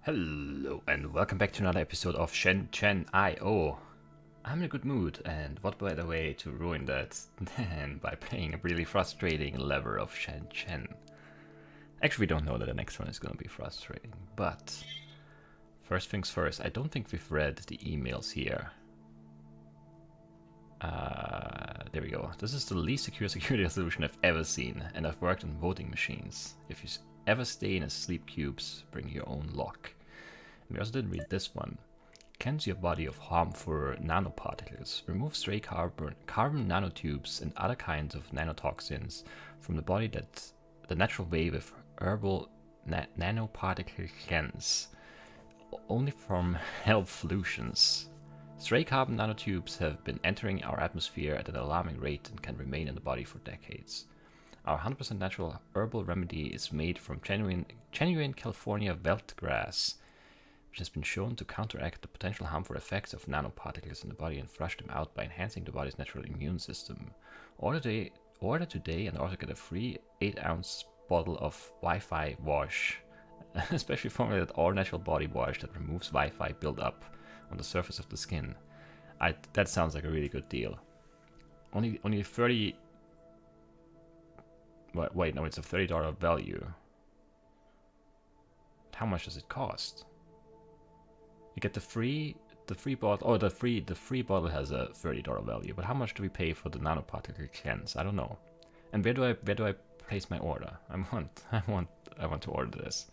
Hello and welcome back to another episode of Shenzhen I. Oh, I'm in a good mood, and what better way to ruin that than by playing a really frustrating level of Shenzhen. Actually, we don't know that the next one is going to be frustrating, but first things first, I don't think we've read the emails here. There we go. This is the least secure security solution I've ever seen, and I've worked on voting machines. If you ever stay in a sleep cubes, bring your own lock. And we also didn't read this one. Cleanse your body of harmful nanoparticles. Remove stray carbon nanotubes and other kinds of nanotoxins from the body that the natural way with herbal nanoparticle cleanse. Only from health solutions. Stray carbon nanotubes have been entering our atmosphere at an alarming rate and can remain in the body for decades. Our 100% natural herbal remedy is made from genuine California veld grass, which has been shown to counteract the potential harmful effects of nanoparticles in the body and flush them out by enhancing the body's natural immune system. Order today and also get a free 8-ounce bottle of Wi-Fi wash, especially formulated all-natural body wash that removes Wi-Fi buildup on the surface of the skin. That sounds like a really good deal. Only 30. Wait, no, it's a $30 value. How much does it cost? You get the free bottle. Oh, the free bottle has a $30 value. But how much do we pay for the nanoparticle cleanse? I don't know. And where do I place my order? I want to order this.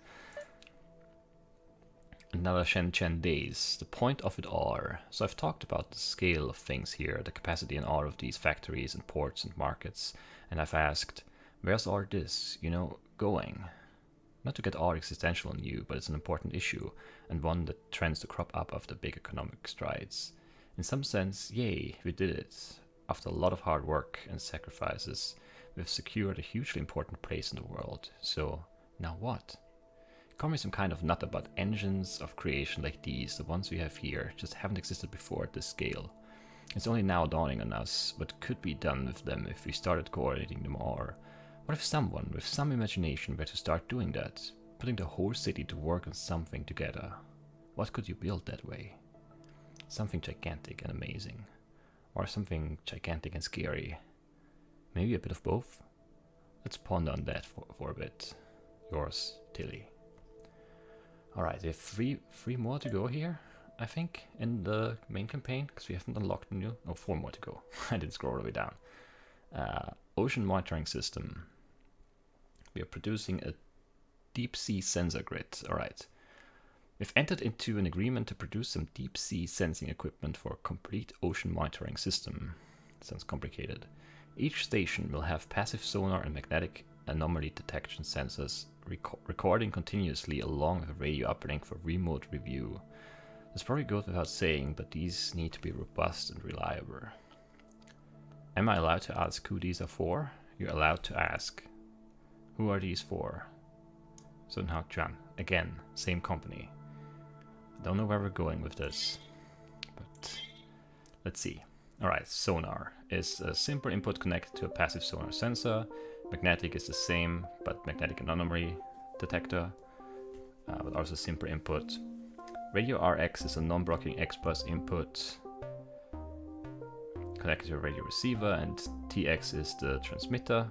Another Shenzhen days. The point of it all. So I've talked about the scale of things here, the capacity in all of these factories and ports and markets, and I've asked, where's all this, going? Not to get all existential on you, but it's an important issue, and one that trends to crop up after big economic strides. In some sense, yay, we did it. After a lot of hard work and sacrifices, we've secured a hugely important place in the world. So, now what? Call me some kind of nut about engines of creation like these, the ones we have here, just haven't existed before at this scale. It's only now dawning on us what could be done with them if we started coordinating them all. What if someone with some imagination were to start doing that, putting the whole city to work on something together? What could you build that way? Something gigantic and amazing. Or something gigantic and scary. Maybe a bit of both? Let's ponder on that for a bit. Yours, Tilly. Alright, we have three more to go here, I think, in the main campaign, because we haven't unlocked the new... Oh, 4 more to go. I didn't scroll all the way down. Ocean monitoring system. We are producing a deep sea sensor grid. Alright. We've entered into an agreement to produce some deep sea sensing equipment for a complete ocean monitoring system. Sounds complicated. Each station will have passive sonar and magnetic anomaly detection sensors recording continuously along with a radio uplink for remote review. This probably goes without saying, but these need to be robust and reliable. Am I allowed to ask who these are for? You're allowed to ask. Who are these for? Zachtronics. Again, same company. I don't know where we're going with this, but let's see. Alright, sonar is a simple input connected to a passive sonar sensor. Magnetic is the same, but magnetic anomaly detector, but also simple input. Radio RX is a non-blocking X-bus input connected to a radio receiver, and TX is the transmitter.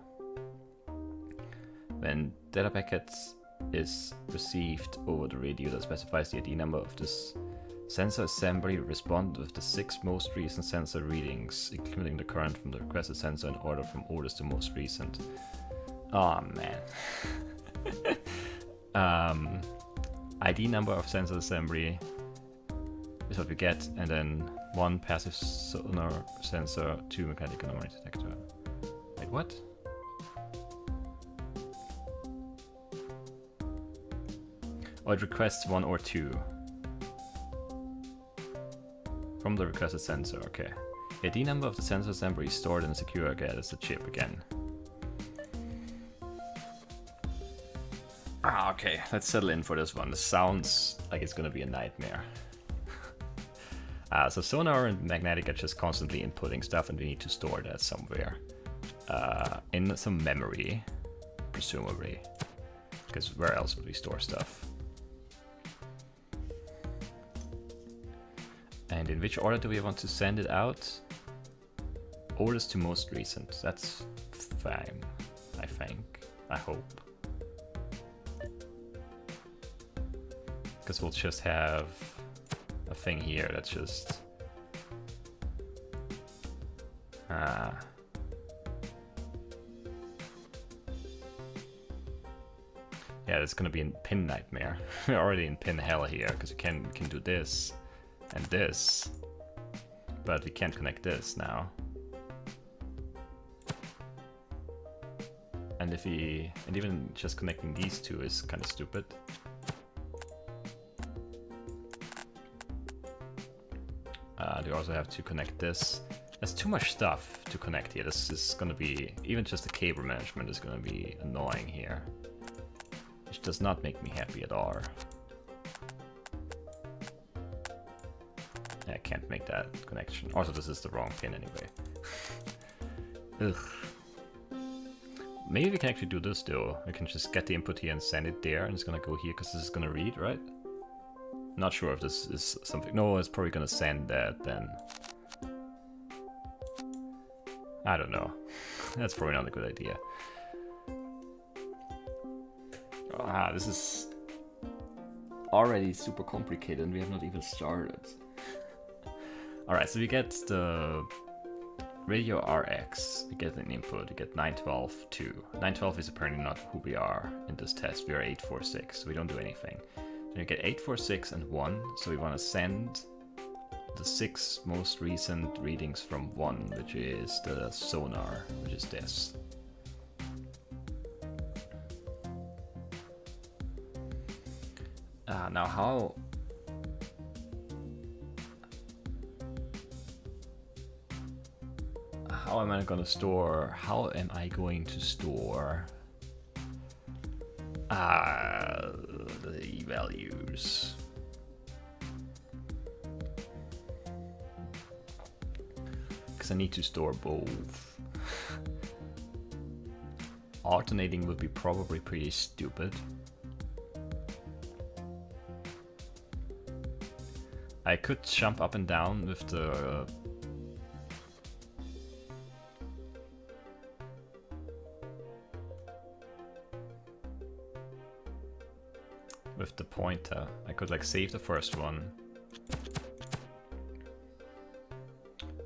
When data packets is received over the radio that specifies the ID number of this sensor assembly, respond with the 6 most recent sensor readings, including the current from the requested sensor in order from oldest to most recent. Oh man. ID number of sensor assembly is what we get, and then 1 passive sonar sensor, 2 magnetic anomaly detector. Wait, what? Oh, it requests 1 or 2. From the requested sensor, okay. The ID number of the sensor assembly is stored in a secure, okay, that's the chip again. Ah, okay, let's settle in for this one. This sounds like it's gonna be a nightmare. So sonar and magnetic are just constantly inputting stuff, and we need to store that somewhere. In some memory, presumably. Because where else would we store stuff? And in which order do we want to send it out? Oldest to most recent. That's fine, I think. I hope. Because we'll just have a thing here that's just... Yeah, it's gonna be in pin nightmare. We're already in pin hell here, because we can do this and this. But we can't connect this now. And even just connecting these two is kind of stupid. Do also have to connect this. There's too much stuff to connect here. This is gonna be, even just the cable management is gonna be annoying here. Which does not make me happy at all. I can't make that connection. Also, this is the wrong pin anyway. Ugh. Maybe we can actually do this though. We can just get the input here and send it there, and it's gonna go here because this is gonna read, right? Not sure if this is something. No, it's probably gonna send that then. I don't know. That's probably not a good idea. This is already super complicated and we have not even started. Alright, so we get the radio RX, we get an input, we get 912.2. 912 is apparently not who we are in this test, we are 846, so we don't do anything. Then you get 846 and 1, so we want to send the 6 most recent readings from 1, which is the sonar, which is this. Now how am I going to store? How am I going to store the values? Because I need to store both. Alternating would be probably pretty stupid. I could jump up and down with the pointer. I could like save the first one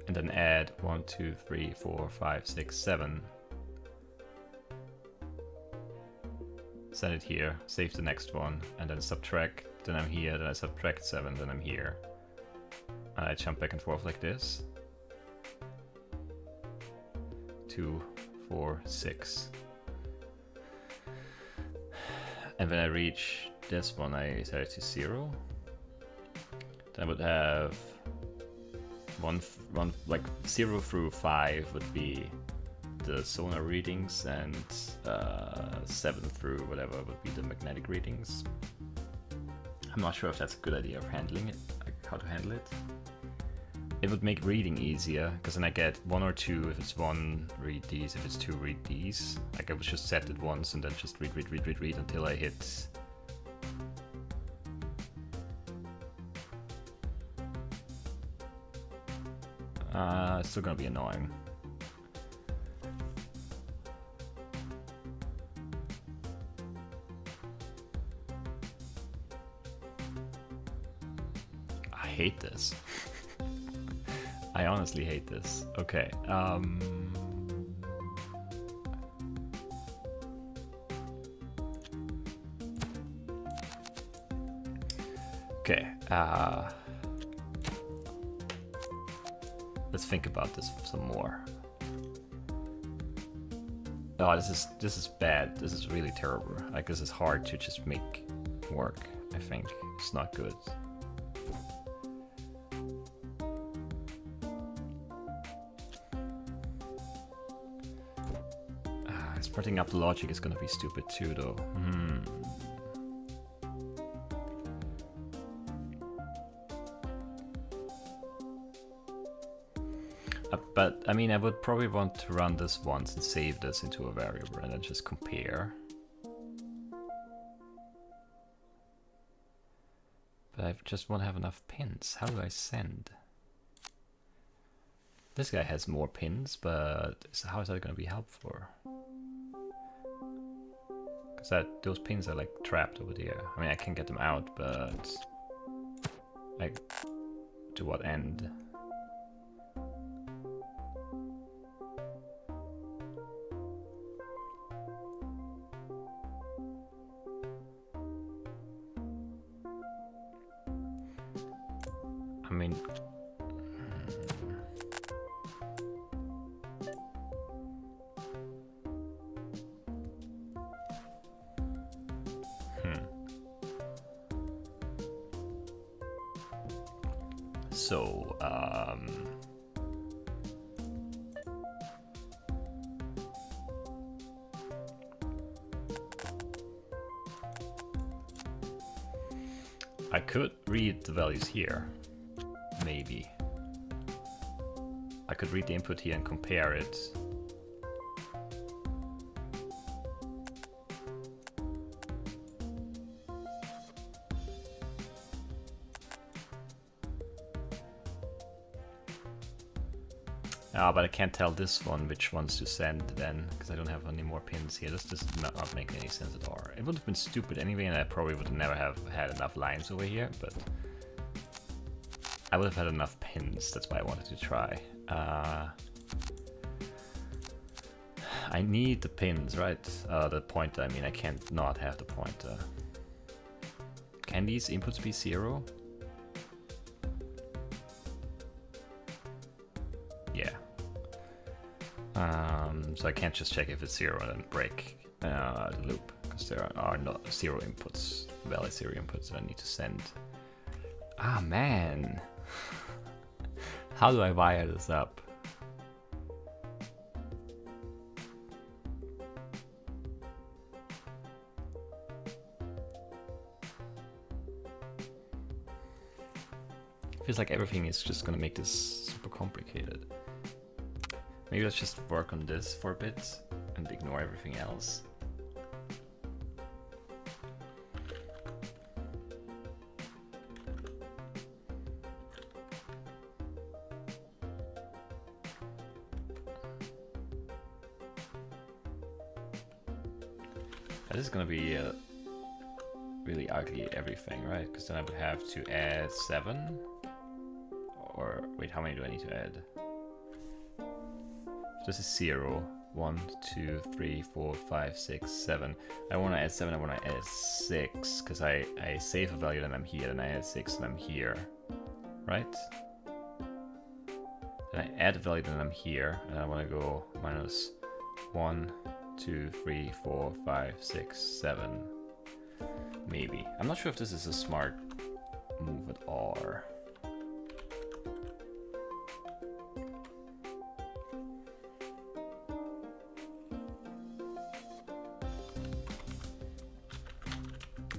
and then add 1, 2, 3, 4, 5, 6, 7. Send it here, save the next one, and then subtract. Then I'm here, then I subtract 7, then I'm here. And I jump back and forth like this. 2, 4, 6. And when I reach this one, I set it to 0. Then I would have one like 0 through 5 would be the sonar readings, and 7 through whatever would be the magnetic readings. I'm not sure if that's a good idea of handling it, like how to handle it. It would make reading easier, because then I get 1 or 2 if it's 1, read these, if it's 2, read these. Like I would just set it once and then just read until I hit... it's still gonna be annoying. I hate this. I honestly hate this. Okay. Okay. Let's think about this some more. Oh, this is bad. This is really terrible. Like this is hard to just make work. I think it's not good. Spreading up the logic is gonna be stupid too, though. But I mean, I would probably want to run this once and save this into a variable and then just compare. But I just won't have enough pins. How do I send? This guy has more pins, but how is that going to be helpful? Because those pins are like trapped over there. I mean, I can get them out, but like, to what end? I mean, so, I could read the values here, maybe. I could read the input here and compare it. But I can't tell this one which ones to send then, because I don't have any more pins here. This does not make any sense at all. It would have been stupid anyway, and I probably would never have had enough lines over here, but I would have had enough pins. That's why I wanted to try. I need the pins, right? The pointer, I mean, I can't not have the pointer. Can these inputs be 0? Yeah. So I can't just check if it's 0 and then break the loop, because there are no 0 inputs, valid 0 inputs that I need to send. Ah, man. How do I wire this up? Feels like everything is just gonna make this super complicated. Maybe let's just work on this for a bit and ignore everything else. This is gonna be really ugly everything, right? Because then I would have to add 7. Or wait, how many do I need to add? This is 0. 1, 2, 3, 4, 5, 6, 7. I want to add 7, I want to add 6, because I save a value and I'm here, and I add 6 and I'm here, right? Then I add a value and I'm here, and I want to go minus 1, 2, 3, 4, 5, 6, 7. Maybe. I'm not sure if this is a smart move at all.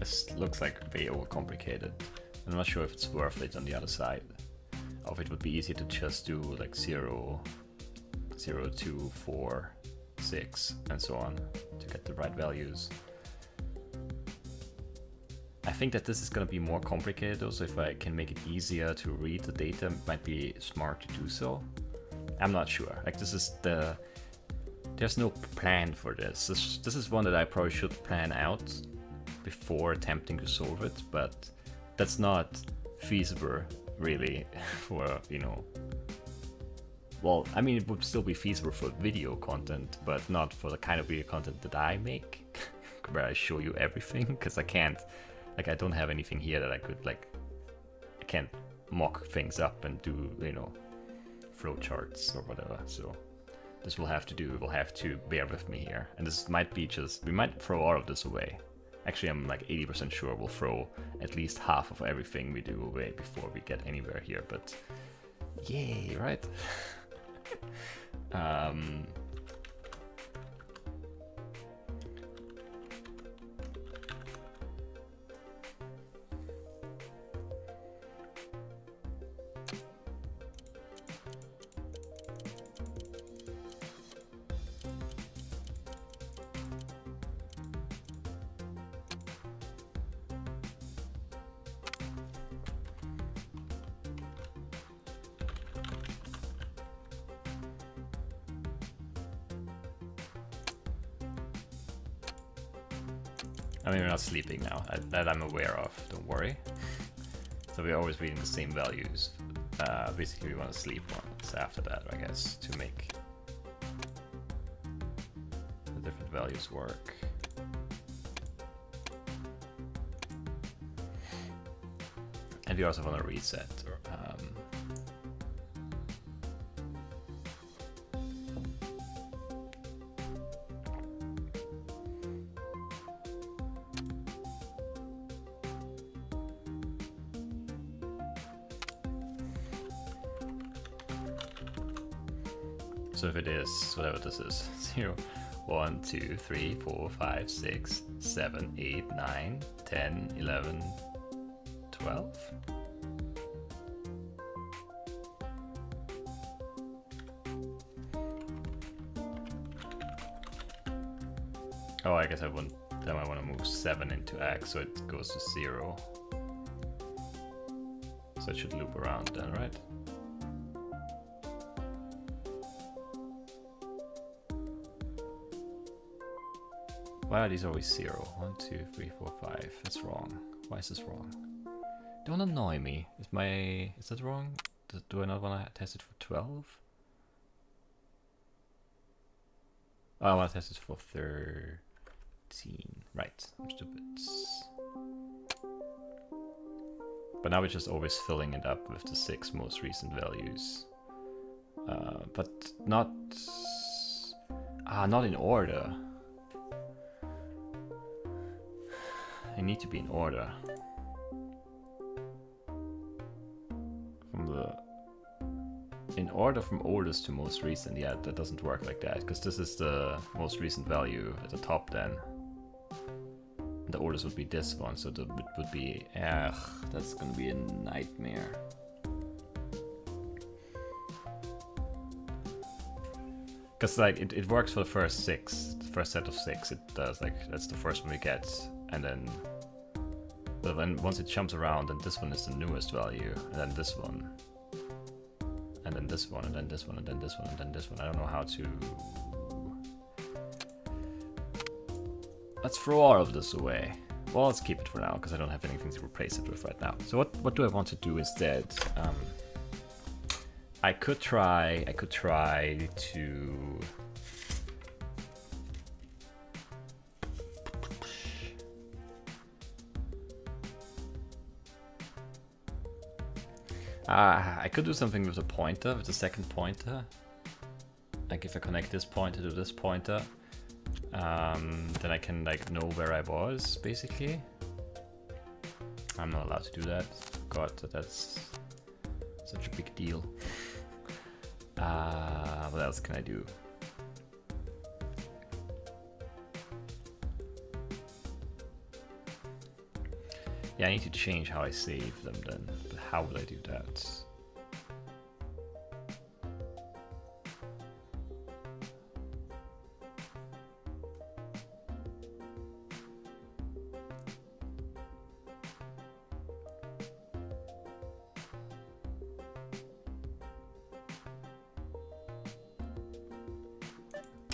This looks like way overcomplicated. I'm not sure if it's worth it on the other side. Or if it would be easier to just do like 0, 0, 2, 4, 6, and so on to get the right values. I think that this is going to be more complicated though, so if I can make it easier to read the data, it might be smart to do so. I'm not sure. Like, this is the... There's no plan for this. This is one that I probably should plan out before attempting to solve it, but that's not feasible really for, you know, well, I mean, it would still be feasible for video content, but not for the kind of video content that I make where I show you everything, because I can't, like, I don't have anything here that I could, like, I can't mock things up and do, you know, flowcharts or whatever. So this will have to bear with me here, and this might be just, we might throw all of this away. Actually, I'm like 80% sure we'll throw at least half of everything we do away before we get anywhere here, but yay, right? I mean, we're not sleeping now, that I'm aware of, don't worry. So we're always reading the same values. Basically we want to sleep once after that, I guess, to make the different values work. And we also want to reset. So if it is, whatever this is, 0, 1, 2, 3, 4, 5, 6, 7, 8, 9, 10, 11, 12? Oh, I guess I want to move 7 into X, so it goes to 0. So it should loop around then, right? Why are these always 0? 1, 2, 3, 4, 5. That's wrong. Why is this wrong? Don't annoy me. Is that wrong? Do I not want to test it for 12? Oh, I want to test it for 13. Right, I'm stupid. But now we're just always filling it up with the 6 most recent values. But not in order. They need to be in order. In order from oldest to most recent. Yeah, that doesn't work like that, because this is the most recent value at the top then. And the oldest would be this one, so it would be, that's gonna be a nightmare. Because like it works for the first 6, the first set of 6. It does, like that's the first one we get, and then, but then once it jumps around, and this one is the newest value, and then this one, and then this one, and then this one, and then this one, and then this one. I don't know how to. Let's throw all of this away. Well, let's keep it for now because I don't have anything to replace it with right now. So what do I want to do instead? I could try to. I could do something with the pointer, with the second pointer. Like if I connect this pointer to this pointer, then I can like know where I was, basically. I'm not allowed to do that. God, that's such a big deal. What else can I do? Yeah, I need to change how I save them then, but how would I do that?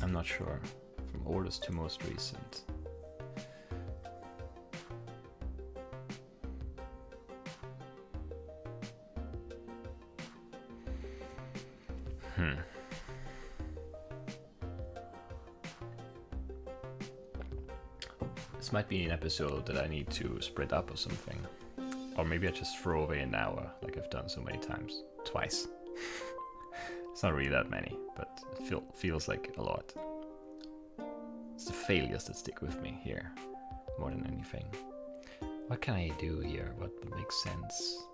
I'm not sure. From oldest to most recent. This might be an episode that I need to split up or something. Or maybe I just throw away an hour, like I've done so many times. Twice. It's not really that many, but it feels like a lot. It's the failures that stick with me here, more than anything. What can I do here? What would make sense?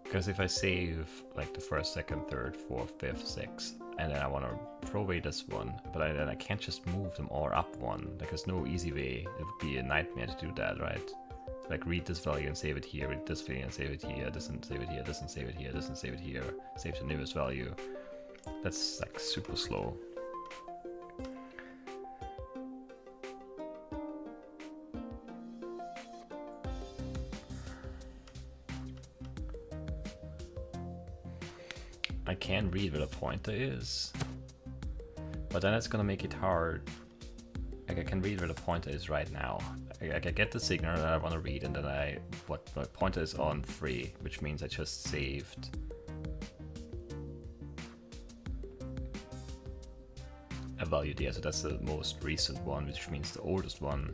Because if I save like the first, second, third, fourth, fifth, sixth, and then I want to throw away this one, but then I can't just move them all up one. Like there's no easy way. It would be a nightmare to do that, right? Like read this value and save it here, read this value and save it here, this and save it here, this and save it here, this and save it here, save the newest value. That's like super slow. I can read where the pointer is, but then it's gonna make it hard. Like I can read where the pointer is right now. I get the signal that I want to read, and then my pointer is on 3, which means I just saved a value there. So that's the most recent one, which means the oldest one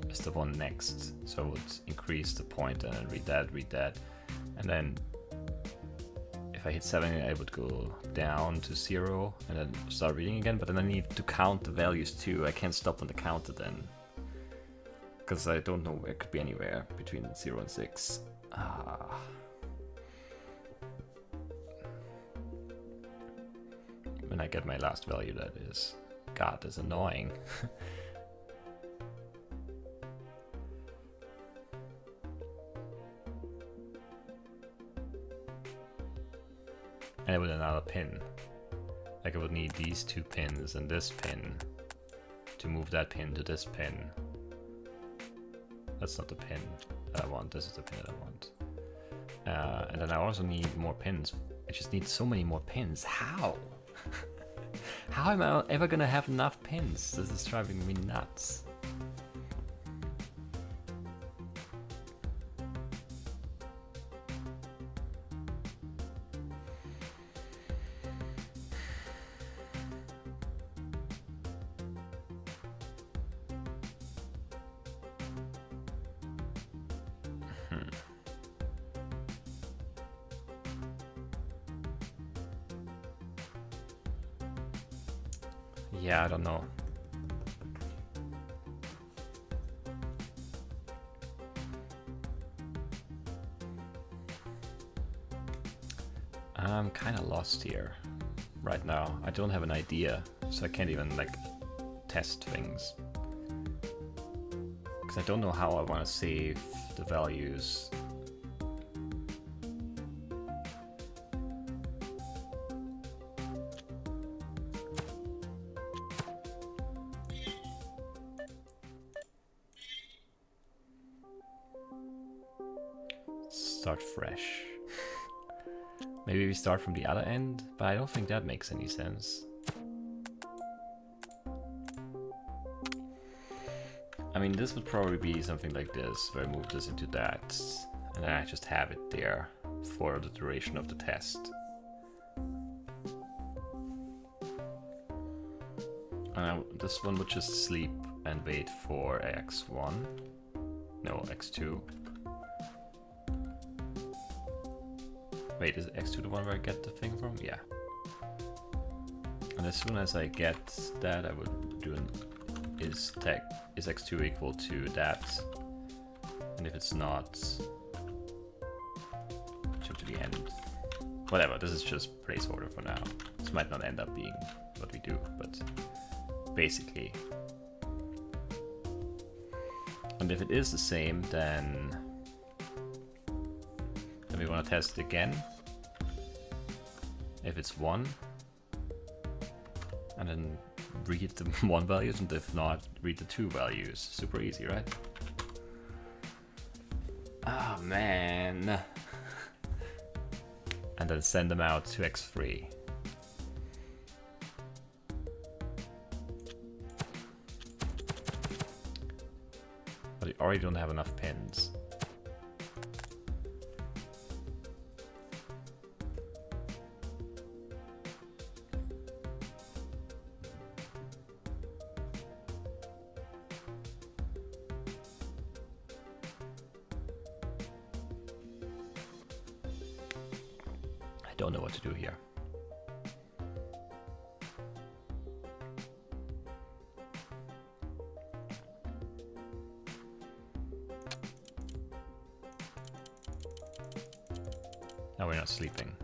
is the one next. So I would increase the pointer and read that, and then if I hit 7, I would go down to 0 and then start reading again, but then I need to count the values too. I can't stop on the counter then, because I don't know, it could be anywhere between 0 and 6. When I get my last value, that is. God, that's annoying. And with another pin. Like I would need these 2 pins and this pin to move that pin to this pin. That's not the pin that I want, this is the pin that I want. And then I also need more pins. I just need so many more pins. How? How am I ever gonna have enough pins? This is driving me nuts. Yeah, I don't know. I'm kind of lost here right now. I don't have an idea, so I can't even like test things. Because I don't know how I want to save the values. Start fresh. Maybe we start from the other end, but I don't think that makes any sense. I mean, this would probably be something like this, where I move this into that, and then I just have it there for the duration of the test. And this one would just sleep and wait for x1. No, x2. Wait, is x2 the one where I get the thing from? Yeah. And as soon as I get that, I would do an is x2 equal to that? And if it's not, jump to the end. Whatever, this is just placeholder for now. This might not end up being what we do, but basically. And if it is the same, then we want to test it again. If it's 1, and then read the 1 values, and if not, read the 2 values. Super easy, right? Ah, oh, man. And then send them out to x3. But we already don't have enough pins. Don't know what to do here. Now we're not sleeping.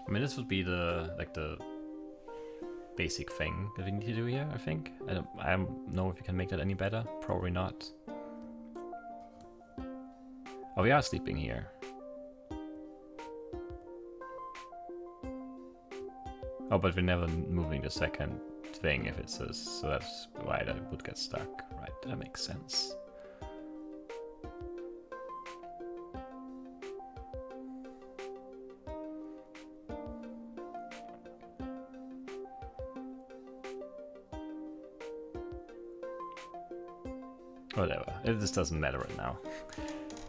I mean, this would be the basic thing that we need to do here, I think. I don't know if you can make that any better. Probably not. Oh, we are sleeping here. Oh, but we're never moving the second thing if it says, so that's why that would get stuck. Right, that makes sense. Whatever, it just doesn't matter right now.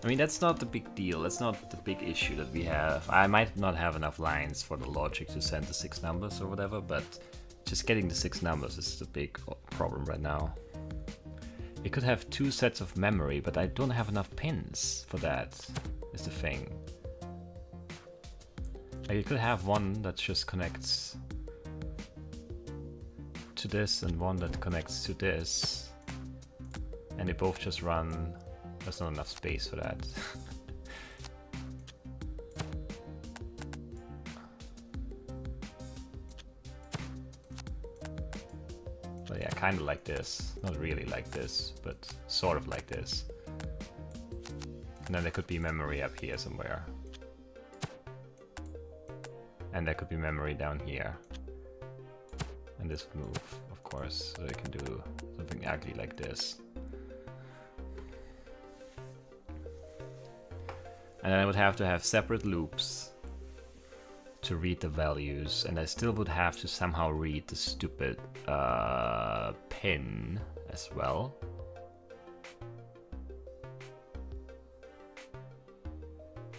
I mean, that's not the big deal, that's not the big issue that we have. I might not have enough lines for the logic to send the 6 numbers or whatever, but just getting the 6 numbers is the big problem right now. It could have 2 sets of memory, but I don't have enough pins for that, is the thing. Like, you could have one that just connects to this and one that connects to this. And they both just run. There's not enough space for that. But yeah, kind of like this. Not really like this, but sort of like this. And then there could be memory up here somewhere. And there could be memory down here. And this would move, of course, so they can do something ugly like this. And then I would have to have separate loops to read the values, and I still would have to somehow read the stupid pin as well.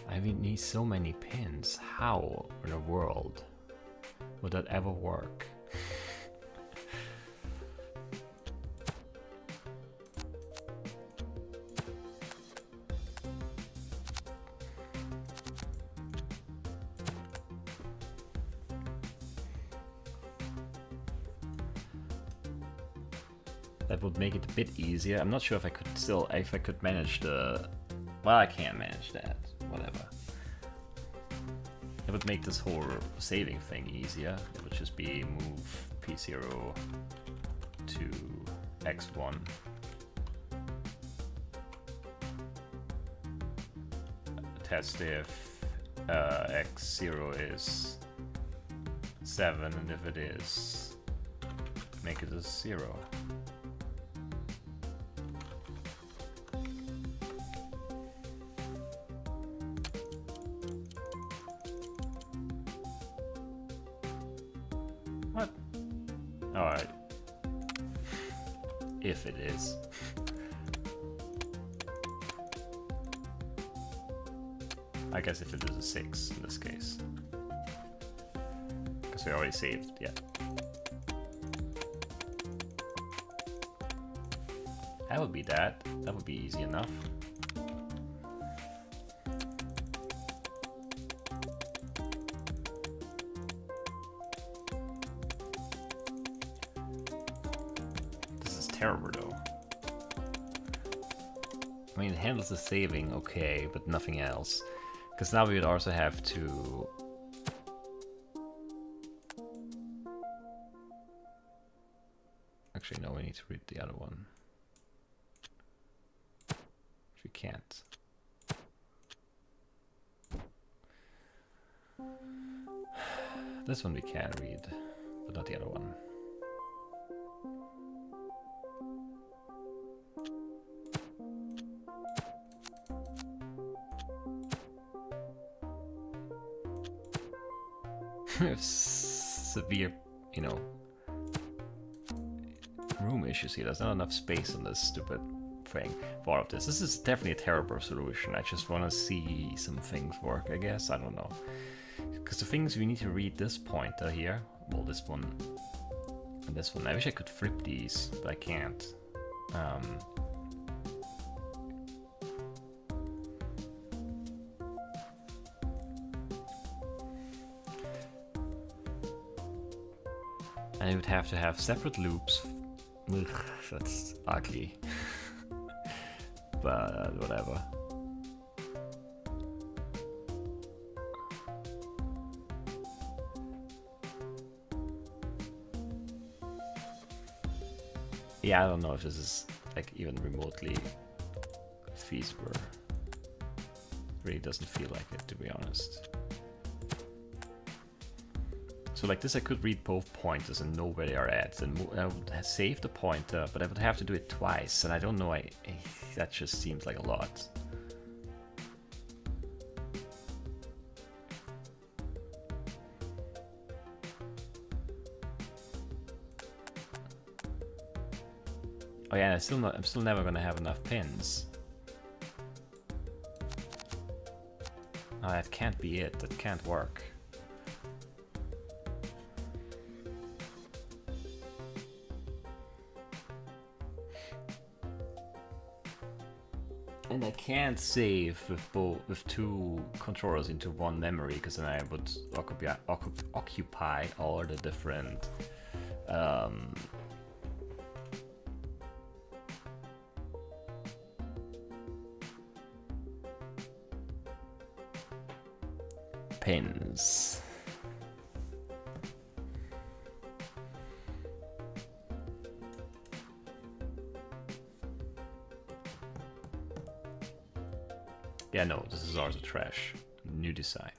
I mean, need so many pins. How in the world would that ever work? That would make it a bit easier. I'm not sure if I could still, if I could manage the, well, I can't manage that, whatever. It would make this whole saving thing easier. It would just be move P0 to X1. Test if X0 is 7, and if it is, make it a 0. What? Alright. If it is. I guess if it is a 6 in this case. Because we already saved, yeah. That would be that. That would be easy enough. This is terrible though. I mean, it handles the saving okay, but nothing else. Because now we would also have to... Actually, no, we need to read the other one. Which we can't. This one we can read, but not the other one. Severe, you know, room issues here. There's not enough space on this stupid thing for all of this. This is definitely a terrible solution. I just want to see some things work, I guess. I don't know. Because the things we need to read this pointer here. Well, this one and this one. I wish I could flip these, but I can't. And I would have to have separate loops. Ugh, that's ugly. But whatever. Yeah, I don't know if this is like even remotely feasible. Really doesn't feel like it, to be honest. So like this, I could read both pointers and know where they are at, and I would save the pointer, but I would have to do it twice, and I don't know, that just seems like a lot. Oh yeah, and I'm still never gonna have enough pins. No, that can't be it. That can't work. And I can't save with two controllers into one memory, because then I would occupy all the different pins. Yeah, no, this is also trash. New design.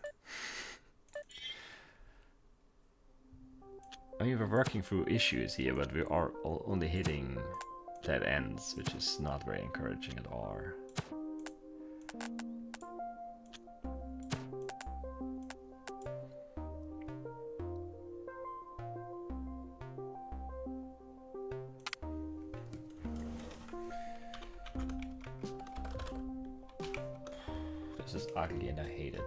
I mean, we're working through issues here, but we are only hitting dead ends, which is not very encouraging at all. This is ugly and I hate it.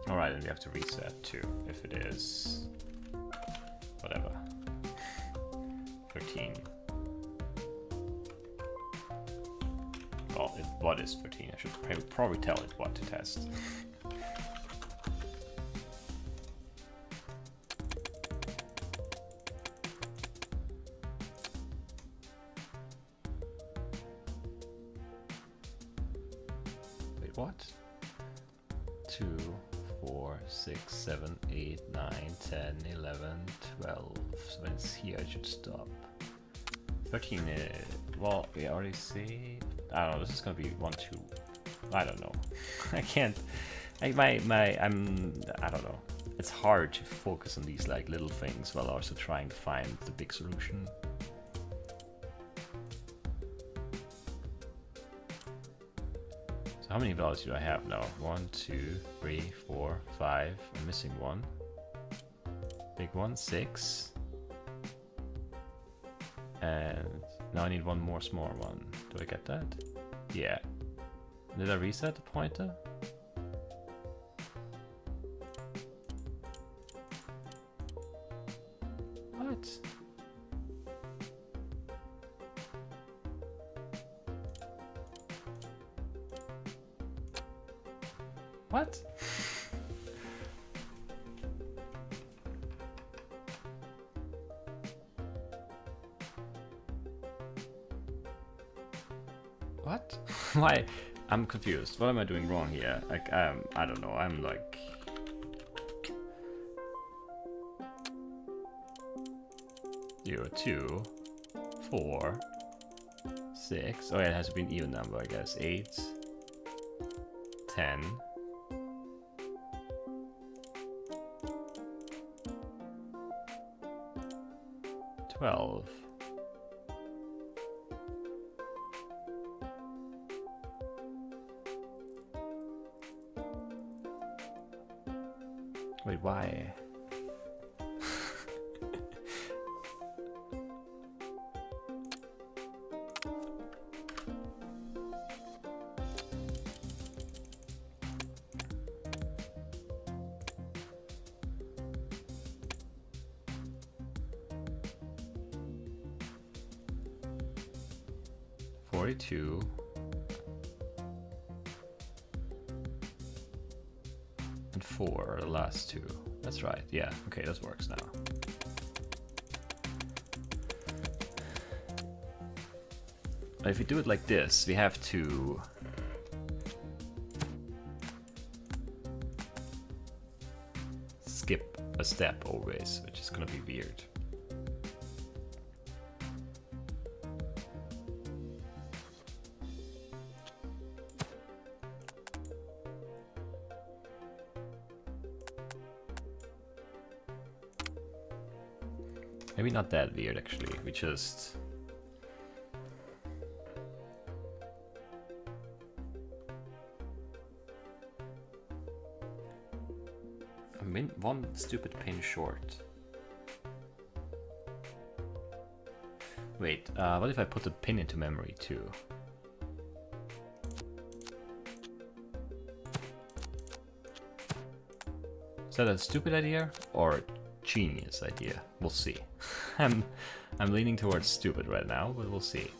Alright, and we have to reset too, if it is whatever. 13. Well, what is 13? I should probably tell it what to test. Wait, what? 2, 4, 6, 7, 8, 9, 10, 11, 12. So when it's here, I should stop. 13, well, we already saved. I don't know, this is gonna be 1, 2. I don't know. I can't. I don't know. It's hard to focus on these like little things while also trying to find the big solution. So how many values do I have now? 1, 2, 3, 4, 5. I'm missing one. Big one, 6. And now I need one more small one. Do I get that? Yeah. Did I reset the pointer? What? What? What? Why? I'm confused. What am I doing wrong here? Like, I don't know. I'm like... Zero, 2, 4, 6. Oh yeah, it has to be an even number, I guess. 8, 10. 12. Wait, why? Two and 4 are the last two. That's right. Yeah. Okay, this works now. But if we do it like this, we have to skip a step always, which is gonna be weird. Maybe not that weird actually, we just... one stupid pin short. Wait, what if I put the pin into memory too? Is that a stupid idea or a genius idea? We'll see. I'm leaning towards stupid right now, but we'll see.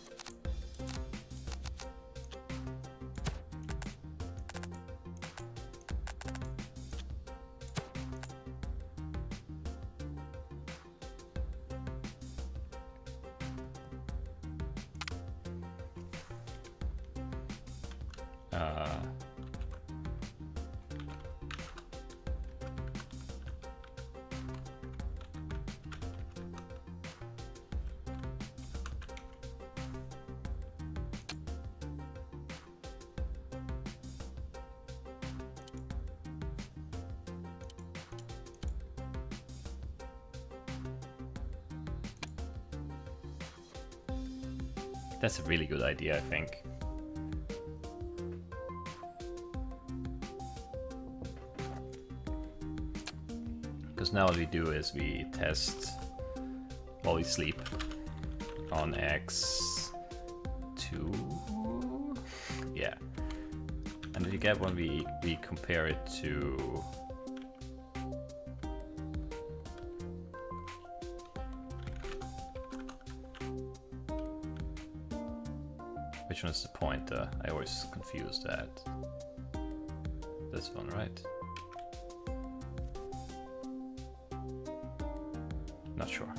That's a really good idea, I think. Because now what we do is we test while we sleep on X2. Yeah. And then you get when we compare it to which one is the pointer? I always confuse that. This one, right? Not sure.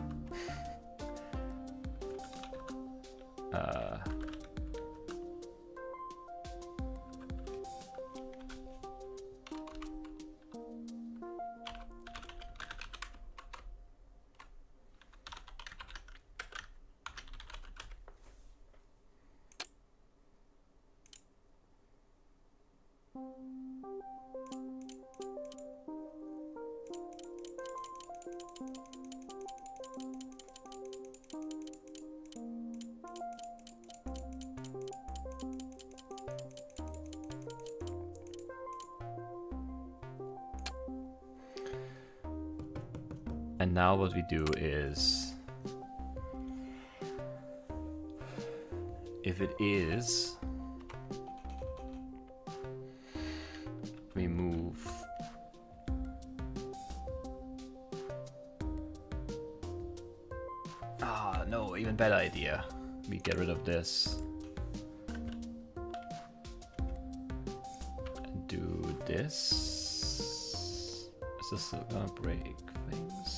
And now what we do is, if it is, we move no, even better idea. We get rid of this and do this. Is this gonna break things?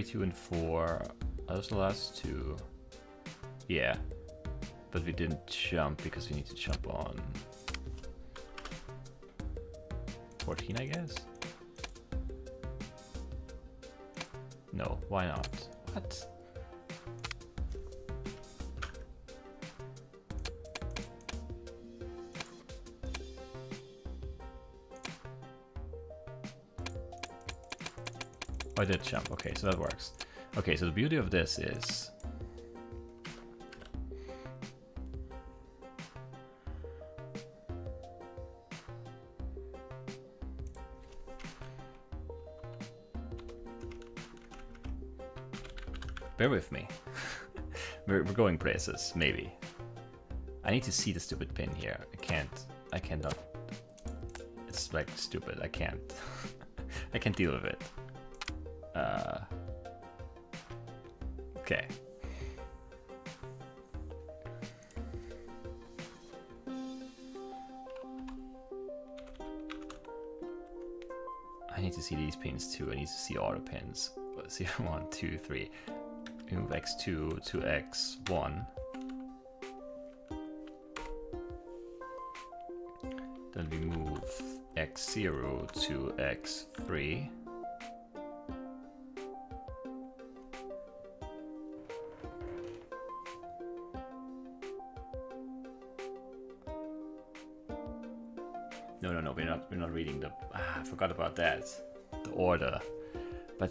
Two and 4. Are those the last two? Yeah. But we didn't jump because we need to jump on 14, I guess? No, why not? What? Oh, I did jump. Okay, so that works. Okay, so the beauty of this is Bear with me. we're going places, maybe. I need to see the stupid pin here. I cannot. It's like stupid, I can't. I can't deal with it. Okay. I need to see these pins too. I need to see all the pins. Let's see, 1, 2, 3. We move x2 to x1. Then we move x0 to x3. No, we're not reading the. I forgot about that. The order, but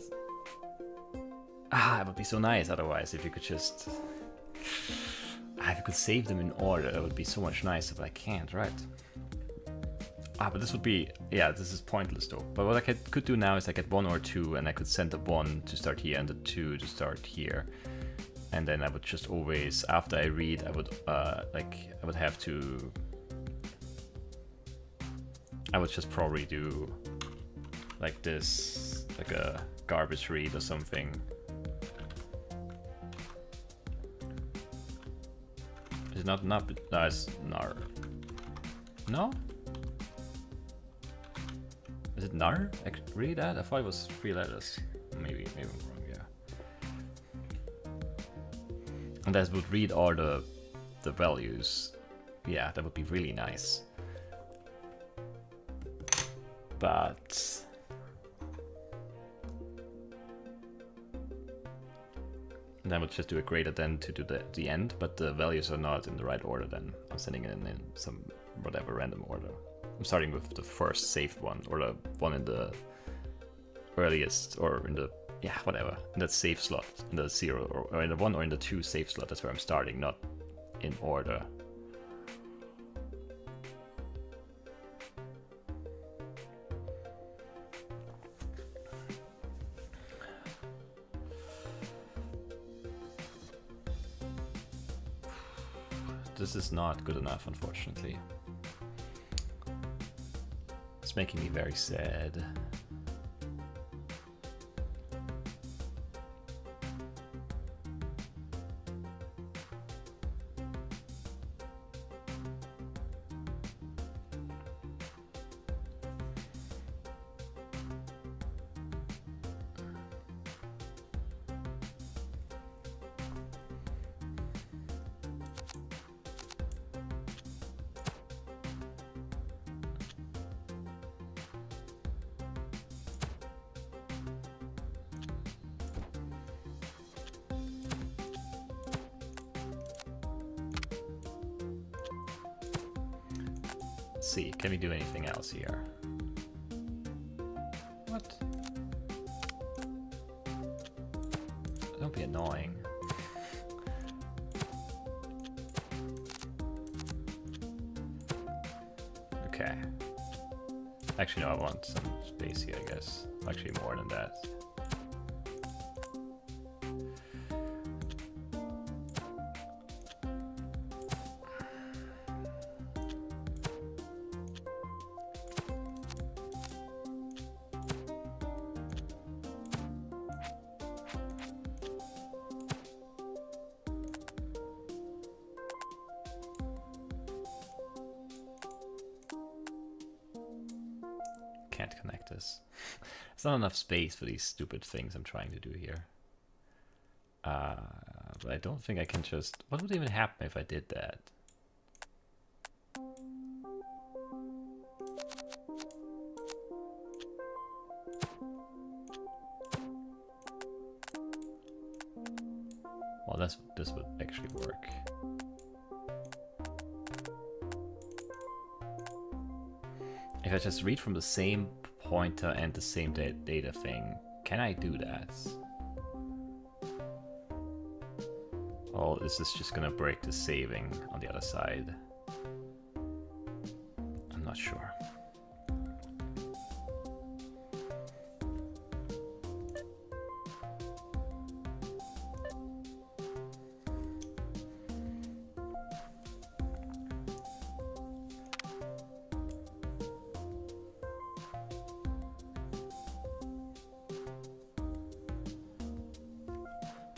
it would be so nice otherwise if you could just. If you could save them in order, that would be so much nicer. But I can't, right? But this would be, yeah, this is pointless though. But what I could do now is I get 1 or 2, and I could send the 1 to start here and the 2 to start here, and then I would just always, after I read, I would I would just probably do like this, like a garbage read or something. Is it not? No, it's nar. No? Is it nar? Read that? I thought it was 3 letters. Maybe I'm wrong. Yeah. And that would read all the values. Yeah, that would be really nice. But and I would just do a greater than to do the end, but the values are not in the right order. Then I'm sending it in some whatever random order. I'm starting with the first saved one, or the one in the earliest, or in the, yeah, whatever, in that save slot, in the 0, or in the 1 or in the 2 save slot. That's where I'm starting, not in order. This is not good enough, unfortunately. It's making me very sad. Let's see, can we do anything else here? What? Don't be annoying. Okay. Actually, no, I want some space here, I guess. Actually, more than that. Can't connect this. There's not enough space for these stupid things I'm trying to do here. But I don't think I can just... What would even happen if I did that? Well, this would actually work. If I just read from the same pointer and the same data thing, can I do that? Oh, this is just gonna break the saving on the other side. I'm not sure.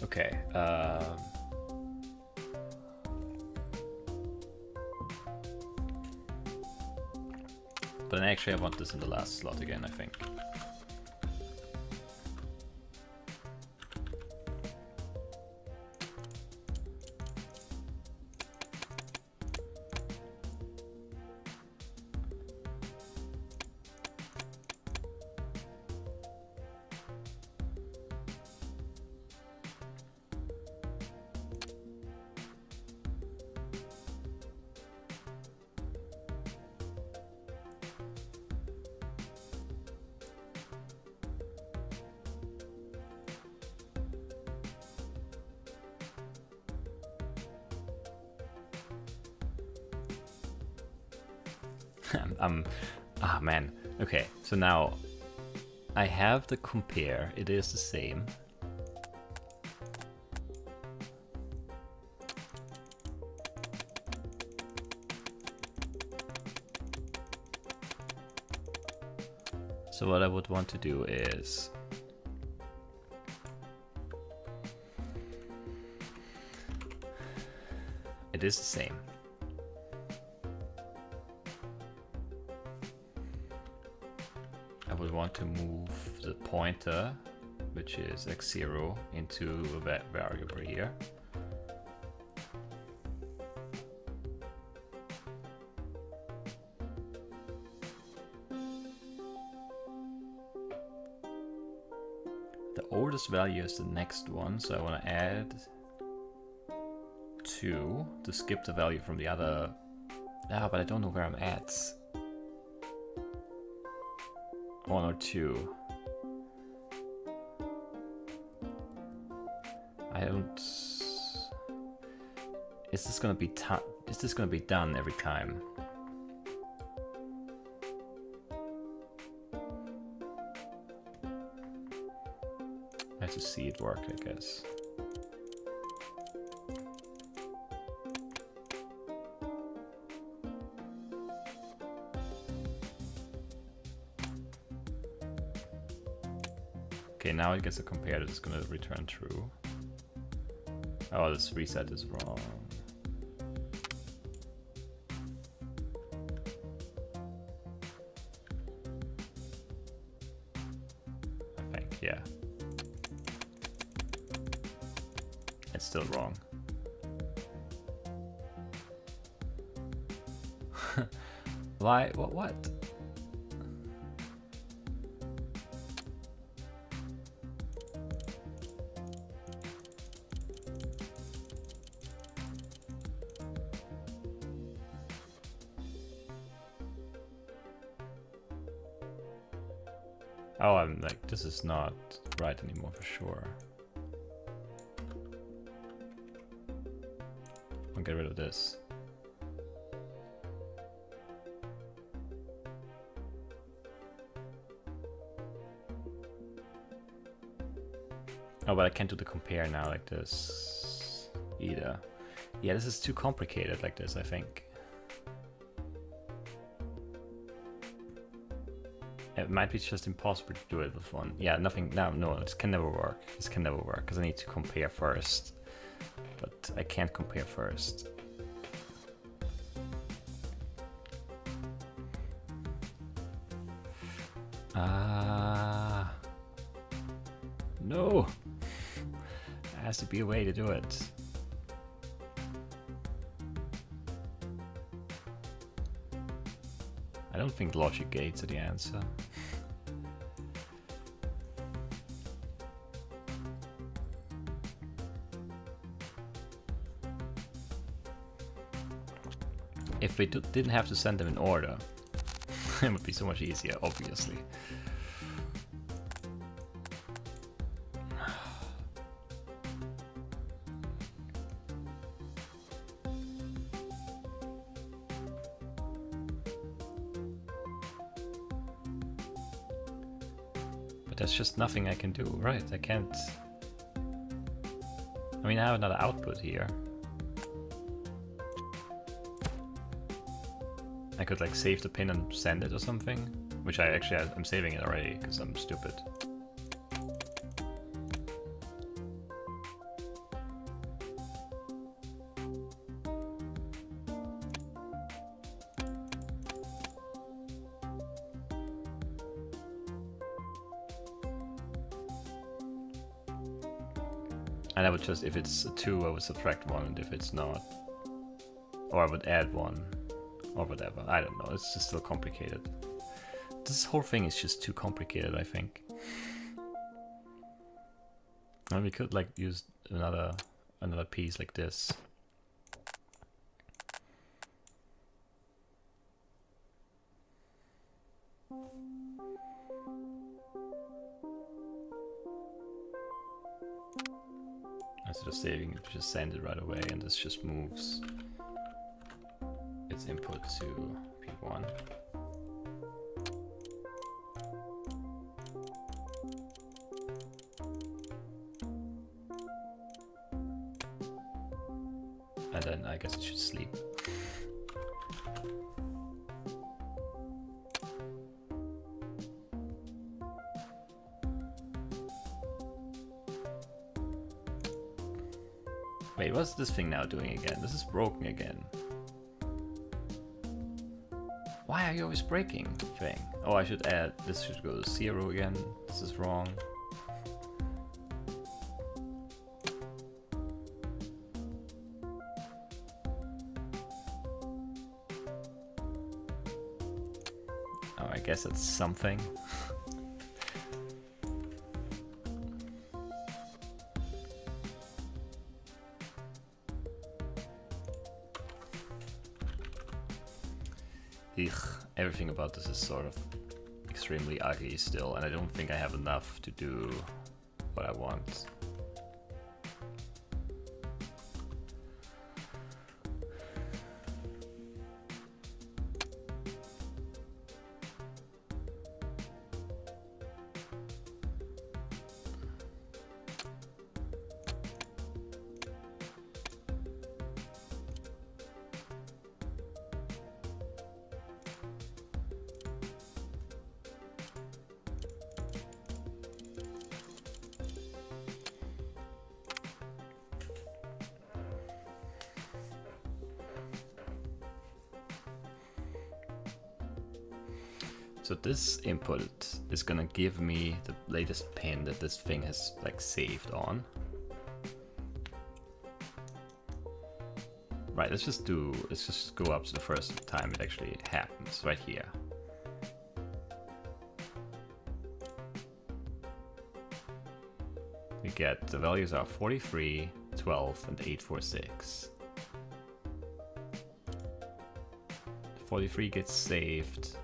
Okay. But then actually I want this in the last slot again, I think. Ah man, okay, so now I have the compare, it is the same. So what I would want to do is it is the same. I would want to move the pointer, which is x0, into a variable here. The oldest value is the next one, so I want to add 2 to skip the value from the other. Ah, but I don't know where I'm at. 1 or 2. I don't. Is this gonna be done every time? I have to see it work, I guess. Okay, now it gets a compare that is going to return true. Oh, this reset is wrong. I think, yeah. It's still wrong. Why? What? Oh, I'm like, this is not right anymore for sure. I'll get rid of this. Oh, but I can't do the compare now like this either. Yeah, this is too complicated like this, I think. It might be just impossible to do it with one. Yeah, nothing. No, this can never work. This can never work because I need to compare first. But I can't compare first. No! There has to be a way to do it. I don't think logic gates are the answer. If we didn't have to send them in order, it would be so much easier, obviously. But there's just nothing I can do, right? I can't... I mean, I have another output here. I could like save the pin and send it or something, which I'm saving it already because I'm stupid. And I would just, if it's a 2, I would subtract 1, and if it's not, or I would add 1, or whatever. I don't know, it's just still complicated. This whole thing is just too complicated, I think. And we could like use another piece like this. Instead of saving it, just send it right away, and this just moves its input to P1. And then I guess it should sleep. Wait, what's this thing now doing again? This is broken again. Why are you always breaking thing? Oh, I should add, this should go to 0 again. This is wrong. Oh, I guess that's something. Everything about this is sort of extremely ugly still, and I don't think I have enough to do what I want. So this input is gonna give me the latest pin that this thing has like saved on. Right, let's just go up to the first time it actually happens, right here. We get the values are 43, 12, and 846. 43 gets saved.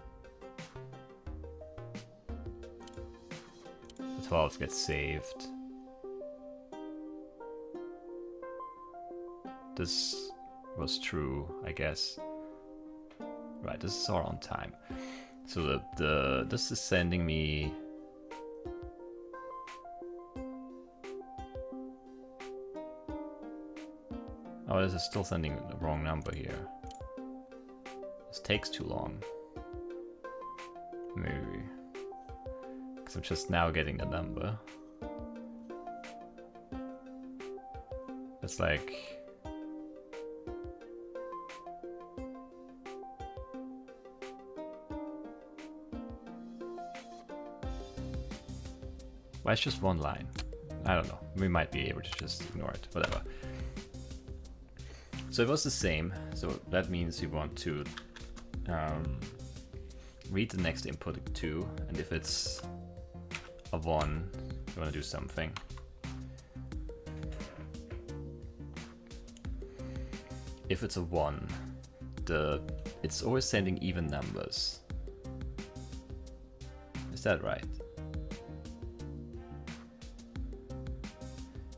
12 gets saved. This was true, I guess. Right, this is all on time. So this is sending me oh, this is still sending the wrong number here. This takes too long. Maybe. Because I'm just now getting the number. It's like... Why it's just one line? I don't know. We might be able to just ignore it. Whatever. So it was the same. So that means you want to read the next input 2, and if it's a 1, you want to do something. If it's a 1, it's always sending even numbers. Is that right?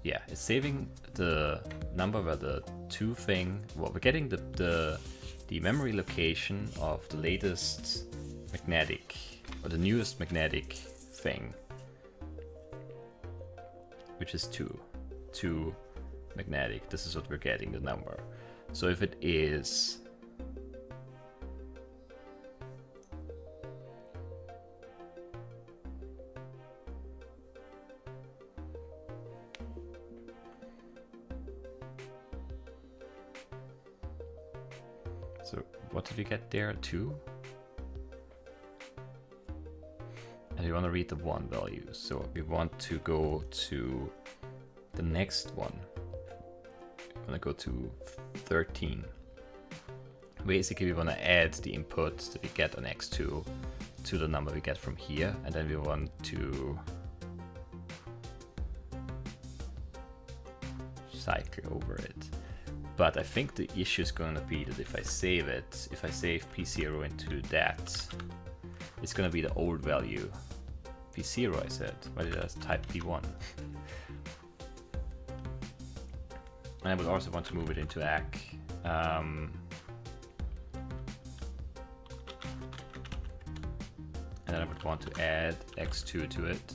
Yeah, it's saving the number where the 2 thing. Well, we're getting the memory location of the latest magnetic, or the newest magnetic thing, which is 2 magnetic. This is what we're getting, the number. So if it is so what did we get there? 2? And we want to read the 1 value. So we want to go to the next one, I'm gonna go to 13. Basically, we want to add the input that we get on x2 to the number we get from here, and then we want to cycle over it. But I think the issue is going to be that if I save it, if I save P0 into that, it's going to be the old value. P0 I said. Why did I type P1? And I would also want to move it into ACK. And then I would want to add x2 to it.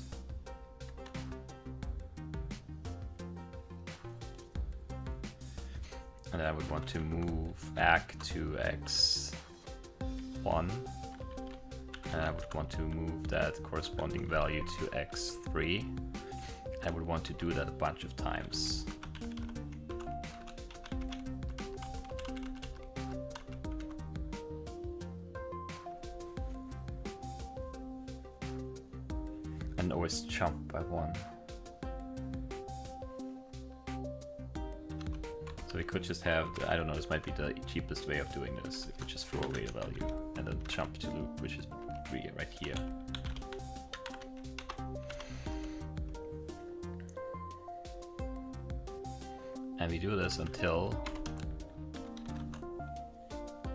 And then I would want to move ACK to x1. And I would want to move that corresponding value to x3. I would want to do that a bunch of times. And always jump by 1. So we could just have, I don't know, this might be the cheapest way of doing this, if we just throw away a value and then jump to loop, which is right here. And we do this until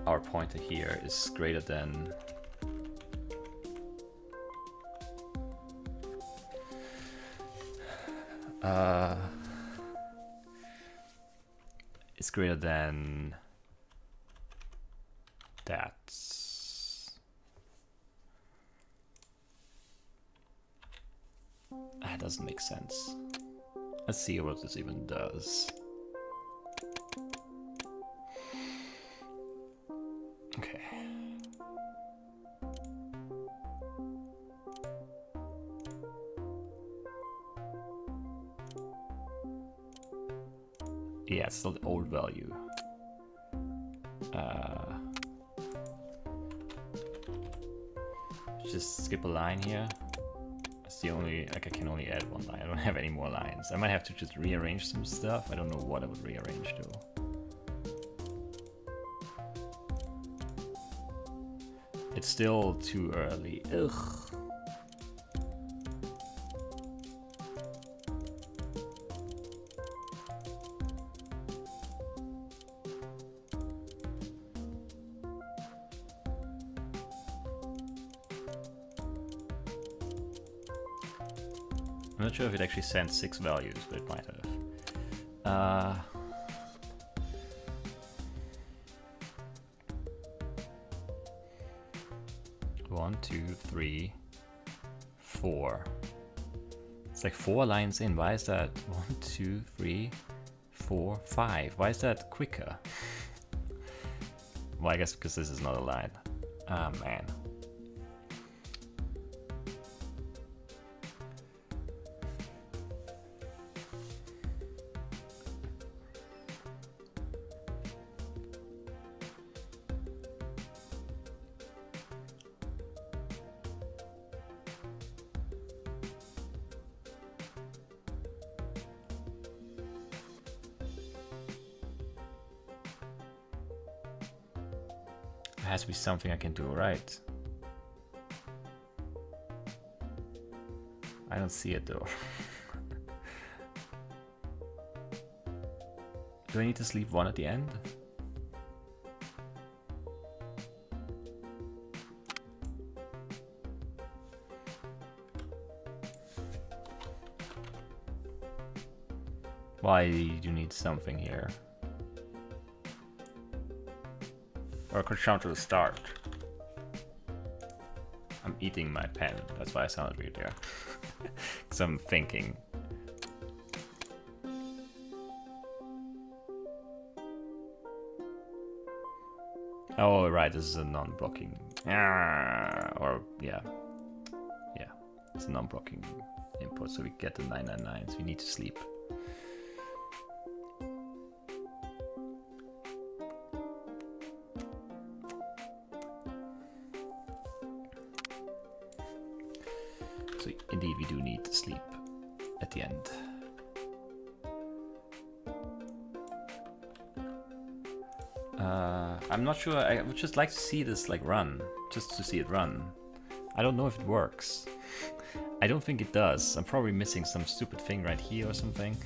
our pointer here is greater than it's greater than that. That doesn't make sense. Let's see what this even does. Okay. Yeah, it's still the old value. Just skip a line here. It's the only, like I can only add one line. I don't have any more lines. I might have to just rearrange some stuff. I don't know what I would rearrange though. It's still too early. Ugh. I'm not sure if it actually sent 6 values, but it might have. 1, 2, 3, 4. It's like 4 lines in. Why is that? 1, 2, 3, 4, 5. Why is that quicker? Well, I guess because this is not a line. Ah, man. There has to be something I can do right. I don't see it though. Do I need to sleep 1 at the end? Why do you need something here? Or I could count to the start. I'm eating my pen, that's why I sounded weird there. Because I'm thinking. Oh, right, this is a non-blocking. Or, yeah. Yeah, it's a non-blocking input, so we get the 999s. We need to sleep. So indeed we do need to sleep at the end. I'm not sure. I would just like to see this like run, just to see it run. I don't know if it works. I don't think it does. I'm probably missing some stupid thing right here or something.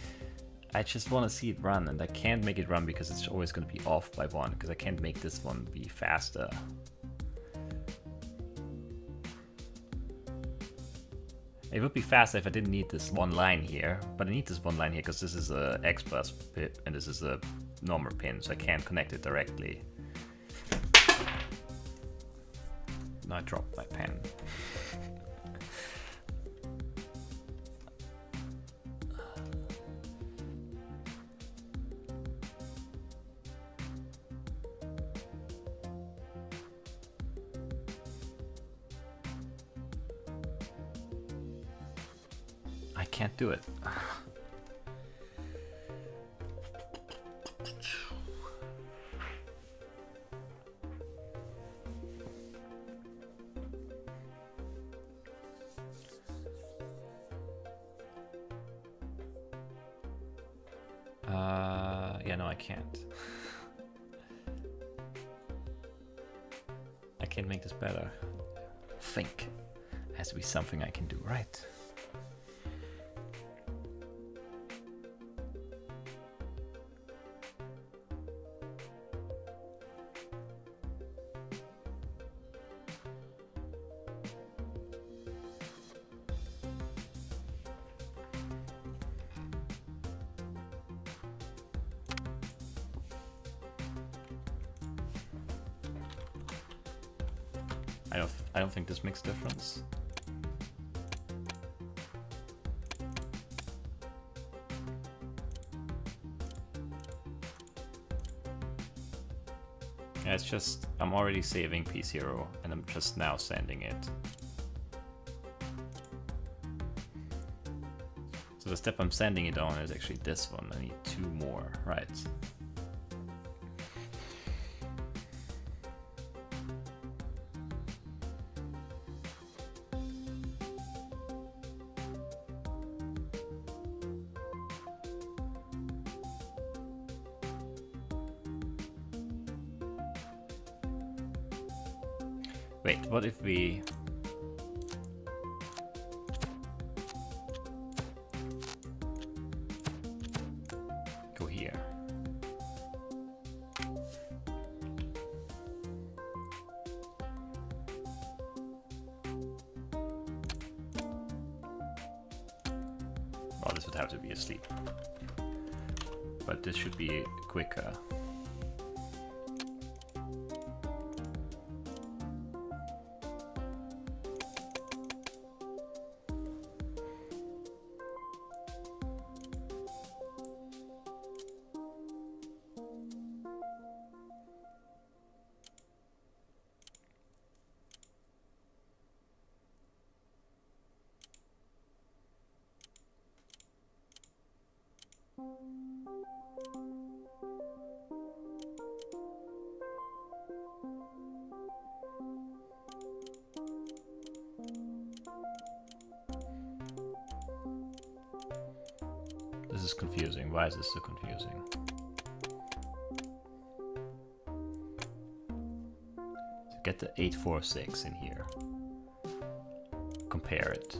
I just want to see it run, and I can't make it run because it's always going to be off by 1, because I can't make this one be faster. It would be faster if I didn't need this one line here, but I need this one line here because this is a X bus pin and this is a normal pin, so I can't connect it directly. Now I dropped my pen. I can't do it. Yeah, no, I can't. I can't make this better. Think. It has to be something I can do right. I don't think this makes a difference. Yeah, it's just, I'm already saving P0 and I'm just now sending it. So the step I'm sending it on is actually this one. I need 2 more, right? Wait, what if we... go here? Well, this would have to be asleep. But this should be quicker. This is confusing. Why is this so confusing? So get the 846 in here. Compare it.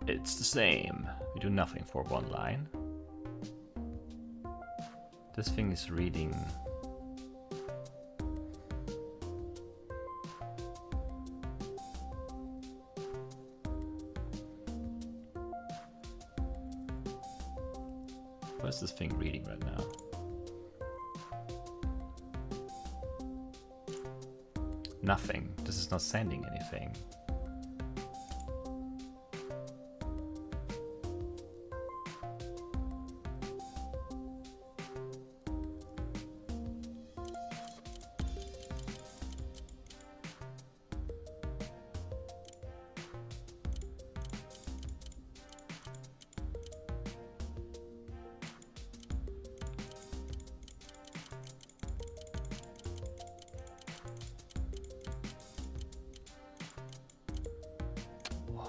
It's the same. We do nothing for 1 line. This thing is reading... What is this thing reading right now? Nothing. This is not sending anything.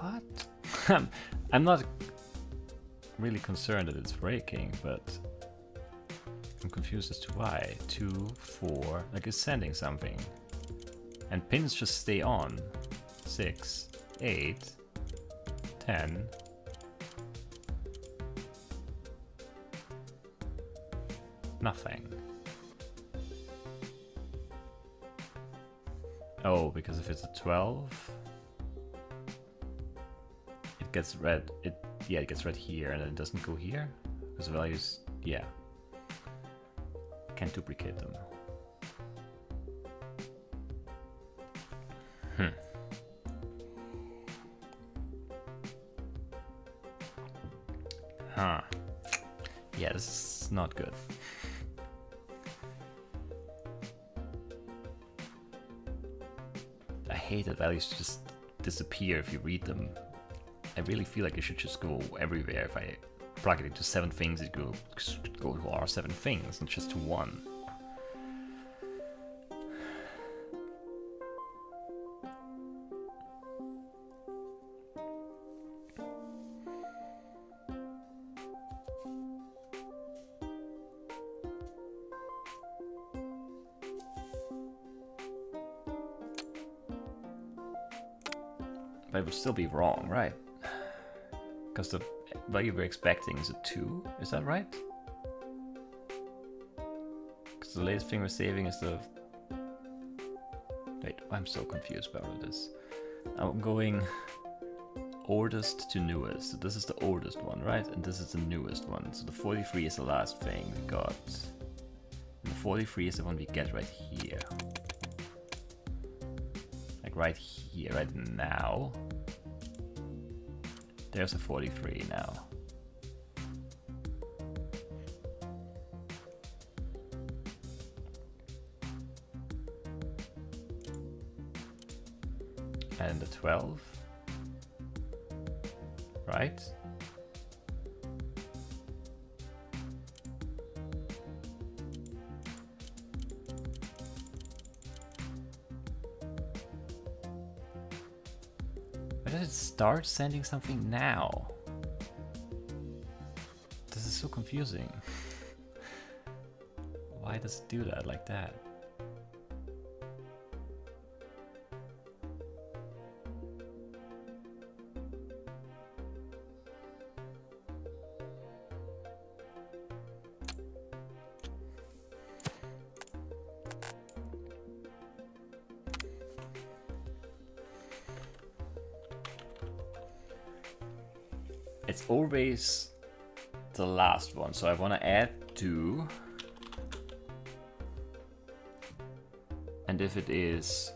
What? I'm not really concerned that it's breaking, but I'm confused as to why. 2, 4, like it's sending something. And pins just stay on. 6, 8, 10. Nothing. Oh, because if it's a 12, it gets read. It gets read here, and then it doesn't go here because the values. Yeah, can't duplicate them. Huh. Yeah, this is not good. I hate that values just disappear if you read them. I really feel like it should just go everywhere. If I plug it into 7 things, it should go to our 7 things, not just to 1. But it would still be wrong, right? Because the value we're expecting is a 2, is that right? Because the latest thing we're saving is the... Wait, I'm so confused about this. I'm going oldest to newest. So this is the oldest one, right? And this is the newest one. So the 43 is the last thing we got. And the 43 is the one we get right here. Like right here, right now. There's a 43 now. And the 12, right? Why does it start sending something now? This is so confusing. Why does it do that like that? It's always the last one, so I want to add 2. And if it is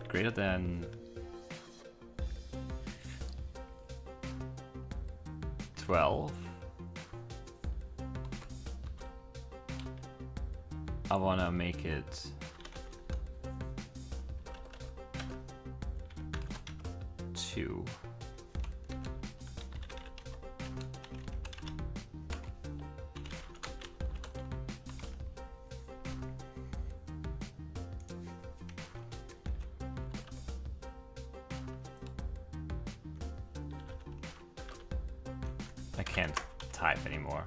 greater than 12, I want to make it 2. I can't type anymore.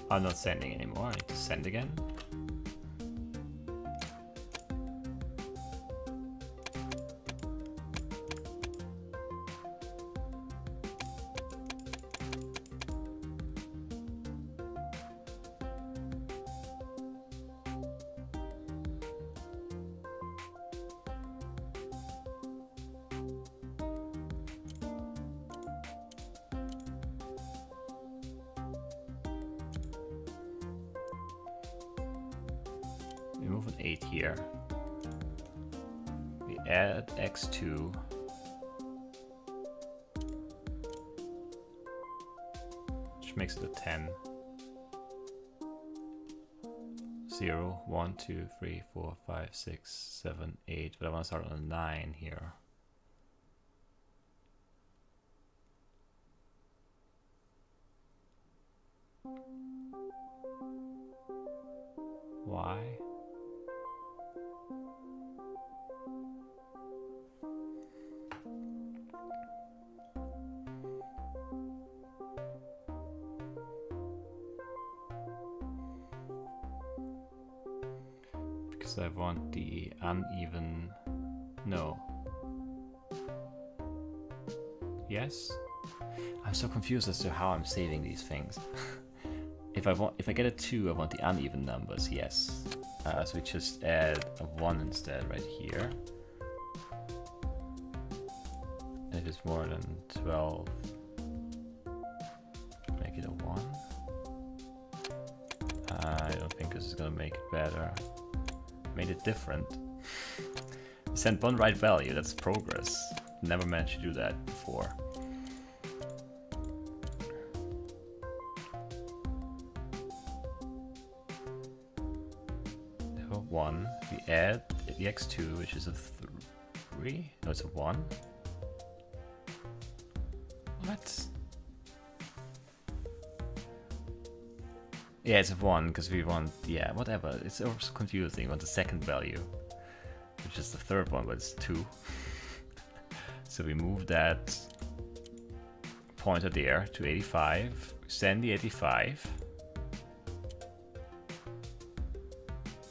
I'm not sending anymore. I need to send again. We move an 8 here. We add x2. Which makes it a 10. 0, 1, 2, 3, 4, 5, 6, 7, 8. But I want to start on a 9 here. Why? Because I want the uneven... No. Yes? I'm so confused as to how I'm saving these things. If I get a 2, I want the uneven numbers, yes. So we just add a 1 instead right here. And if it's more than 12, make it a 1. I don't think this is gonna make it better. Made it different. Send one right value, that's progress. Never managed to do that before. Level 1, we add the x2, which is a 3. No, it's a 1. What? Yeah, it's a 1 because we want, yeah, whatever. It's also confusing. We want the second value, which is the third one, but it's 2. So we move that pointer there to 85, send the 85,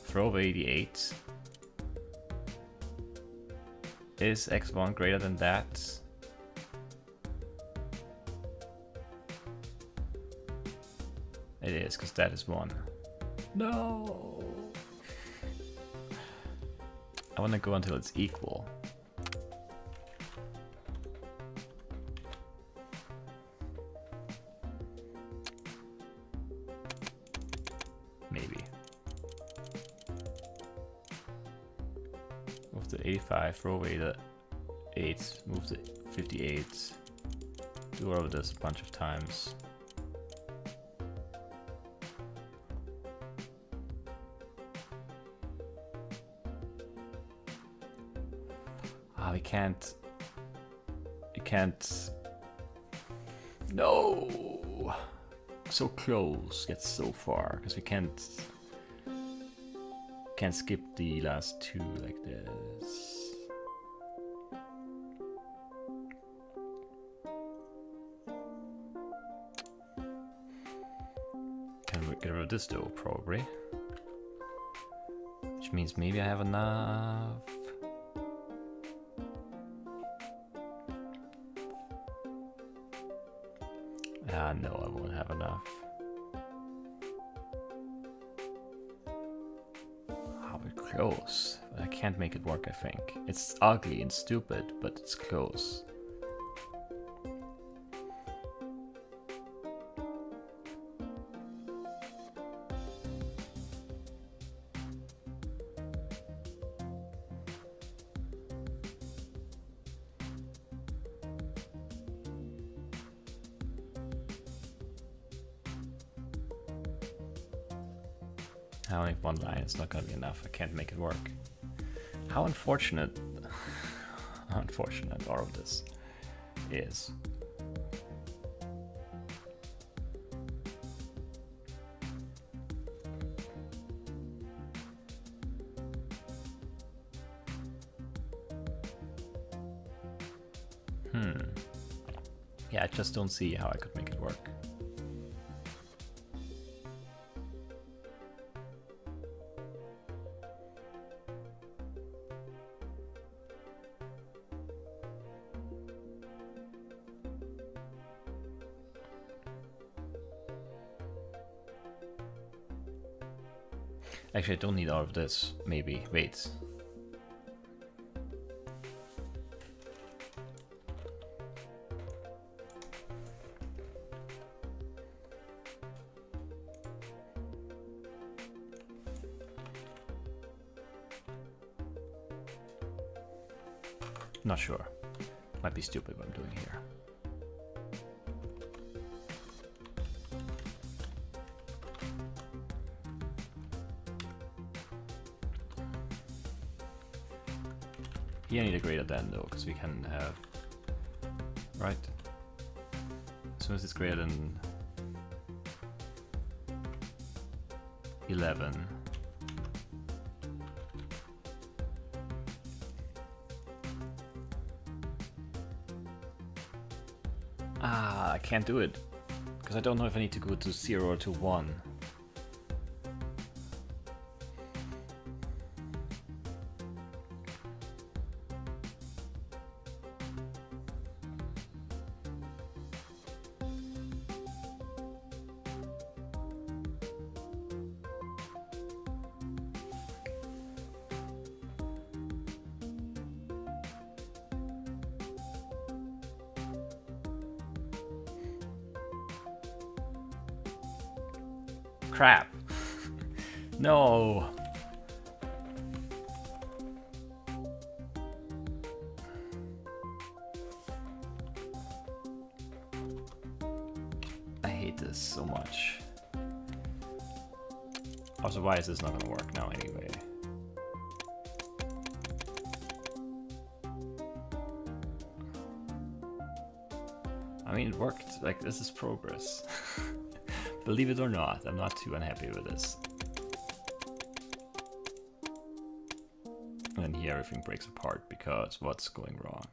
throw away the 8. Is x1 greater than that? It is, because that is 1. No! I want to go until it's equal. Maybe. Move the 85, throw away the 8, move the 58. Do all of this a bunch of times. We can't. You can't. No! So close, yet so far, because we can't skip the last 2 like this. Can we get rid of this though, probably. Which means maybe I have enough. No, I won't have enough. Oh, we're close. But I can't make it work, I think. It's ugly and stupid, but it's close. Only one line, it's not gonna be enough. I can't make it work. How unfortunate, how unfortunate all of this is. Yeah, I just don't see how I could make it work. Actually, I don't need all of this, maybe. Wait. Not sure. Might be stupid what I'm doing here. Here I need a greater than though, because we can have, right? As soon as it's greater than 11. Ah, I can't do it because I don't know if I need to go to 0 or to 1. Crap. No. I hate this so much. Also, why is this not gonna work now anyway? I mean, it worked. Like, this is progress. Believe it or not, I'm not too unhappy with this. And here everything breaks apart because what's going wrong?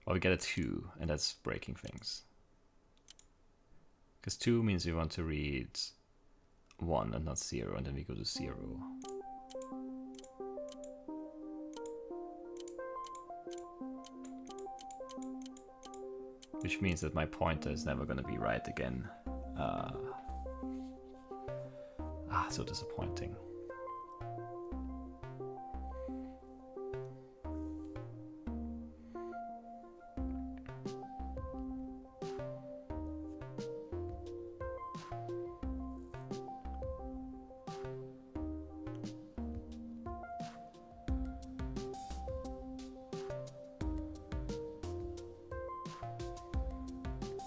Well, we get a 2, and that's breaking things. Because 2 means we want to read 1 and not 0, and then we go to 0. Which means that my pointer is never going to be right again. So disappointing.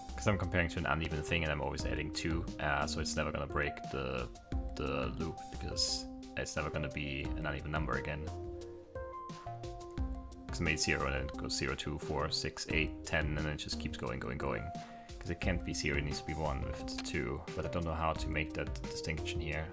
Because I'm comparing to an uneven thing and I'm always adding 2, so it's never going to break the loop because it's never going to be an uneven number again. Because I made 0 and then it goes 0, 2, 4, 6, 8, 10, and then it just keeps going. Because it can't be 0, it needs to be 1 if it's 2, but I don't know how to make that distinction here.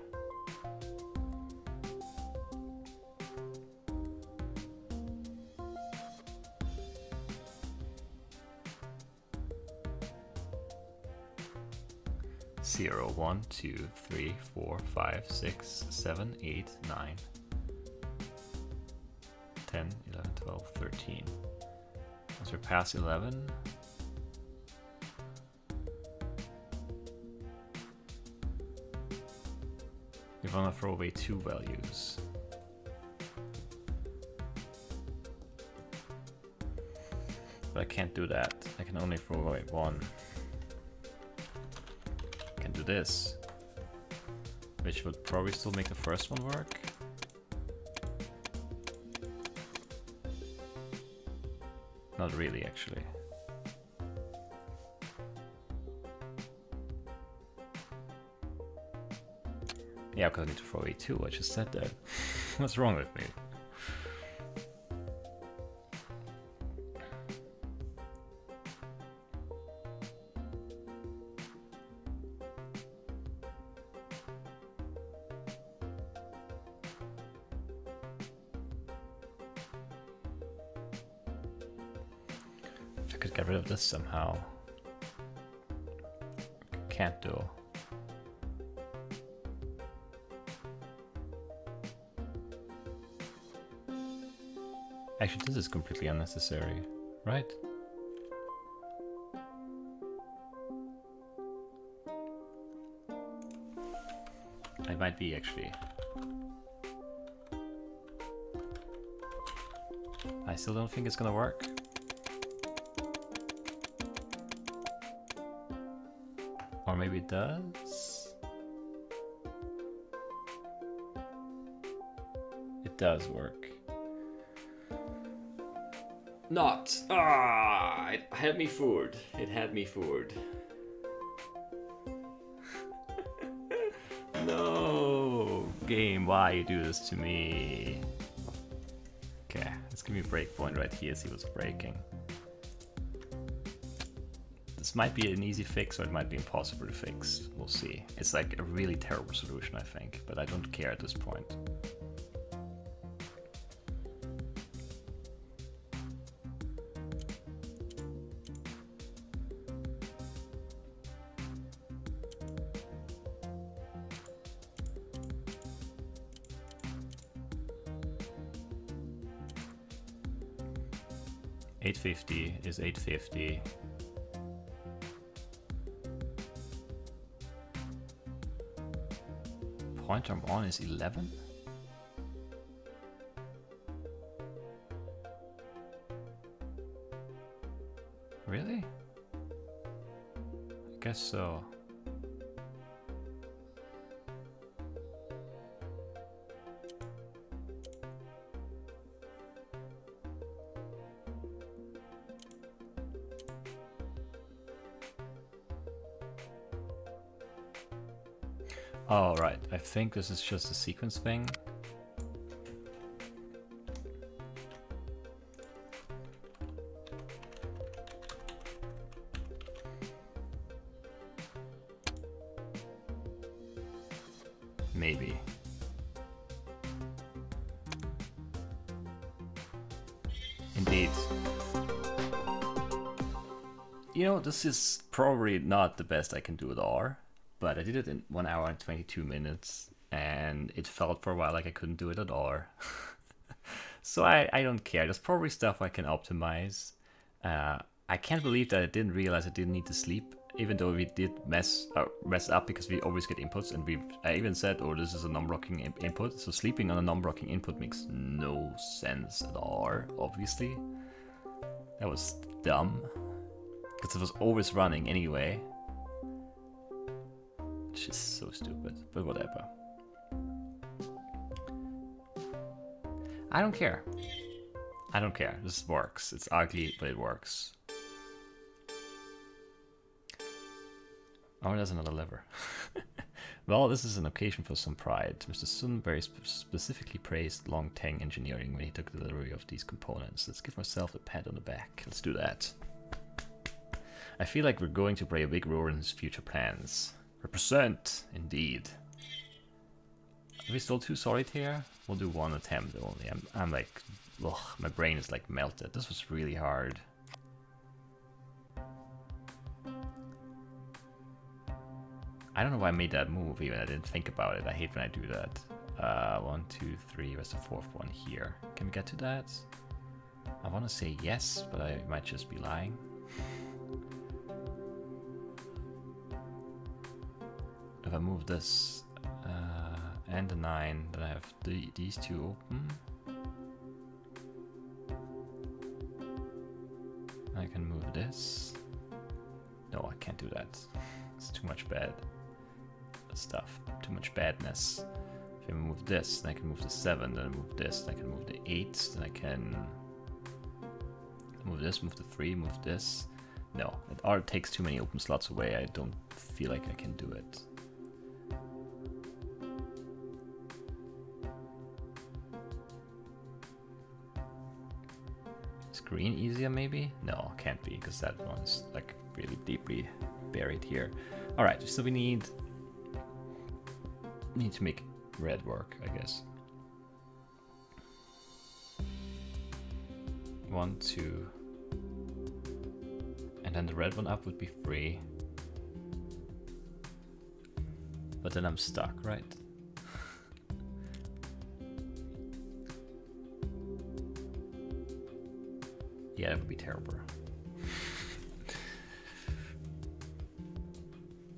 Zero, 1, 2, 3, 4, 5, 6, 7, 8, 9, 10, 11, 12, 13. Once we're past 11, we want to throw away 2 values. But I can't do that. I can only throw away 1. Do this, which would probably still make the first one work. Not really, actually. Yeah, because I need to throw away 2, I just said that. What's wrong with me? Get rid of this somehow. Can't do. Actually, this is completely unnecessary, right? It might be, actually. I still don't think it's gonna work. Or maybe it does? It does work. Not! Ah! It had me fooled. It had me fooled. No! Game, why you do this to me? Okay, let's give me a breakpoint right here, see what's breaking. This might be an easy fix or it might be impossible to fix. We'll see. It's like a really terrible solution, I think, but I don't care at this point. $850 is $850. Point I'm on is 11. Really? I guess so. Oh, right. I think this is just a sequence thing. Maybe. Indeed. You know, this is probably not the best I can do with R. But I did it in 1 hour and 22 minutes, and it felt for a while like I couldn't do it at all. So I don't care. There's probably stuff I can optimize. I can't believe that I didn't realize I didn't need to sleep, even though we did mess up because we always get inputs, and I even said, oh, this is a non-blocking input. So sleeping on a non-blocking input makes no sense at all, obviously. That was dumb, because it was always running anyway. Which is so stupid, but whatever. I don't care. I don't care. This works. It's ugly, but it works. Oh, there's another lever. Well, this is an occasion for some pride. Mr. Sun very specifically praised Long Teng Engineering when he took delivery of these components. Let's give myself a pat on the back. Let's do that. I feel like we're going to play a big role in his future plans. Represent, indeed. Are we still too solid here? We'll do one attempt only. I'm like, ugh, my brain is like melted. This was really hard. I don't know why I made that move even. I didn't think about it. I hate when I do that. 1, 2, 3. Where's the fourth one here? Can we get to that? I want to say yes, but I might just be lying. If I move this and the 9, then I have these two open. I can move this. No, I can't do that. It's too much bad stuff. Too much badness. If I move this, then I can move the 7, then I move this, then I can move the 8, then I can move this, move the 3, move this. No, it all takes too many open slots away. I don't feel like I can do it. Green easier maybe? No, can't be, because that one's like really deeply buried here. Alright, so we need to make red work, I guess. 1, 2, and then the red one up would be 3. But then I'm stuck, right? Yeah, that would be terrible.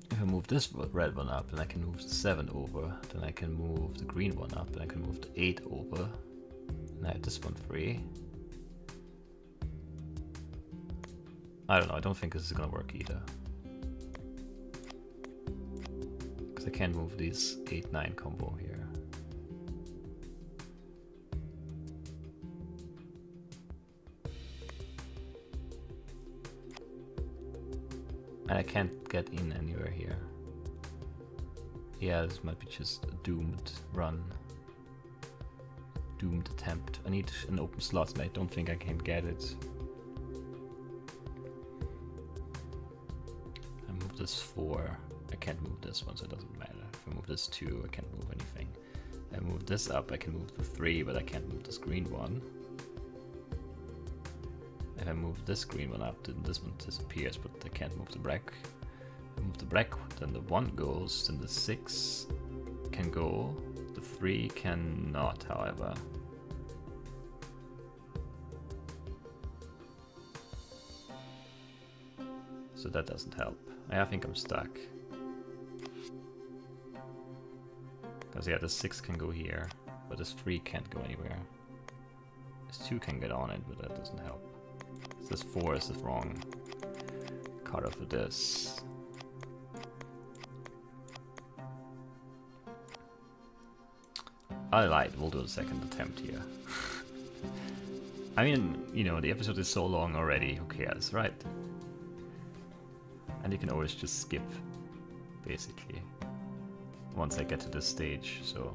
If I move this red one up, then I can move the 7 over. Then I can move the green one up, and I can move the 8 over. And I have this one free. I don't know, I don't think this is gonna work either. Because I can't move this 8-9 combo here. And I can't get in anywhere here. Yeah, this might be just a doomed run. Doomed attempt. I need an open slot and I don't think I can get it. this 4. I can't move this one, so it doesn't matter. If I move this 2, I can't move anything. I move this up, I can move the 3, but I can't move this green one. If I move this green one up, then this one disappears, but I can't move the black. If I move the black, then the 1 goes, then the 6 can go. The 3 cannot, however. So that doesn't help. I think I'm stuck. Because yeah, the 6 can go here, but this 3 can't go anywhere. This 2 can get on it, but that doesn't help. So this 4 is the wrong color for this. I lied, we'll do a second attempt here. I mean, you know, the episode is so long already, who cares, right? And you can always just skip, basically, once I get to this stage, so...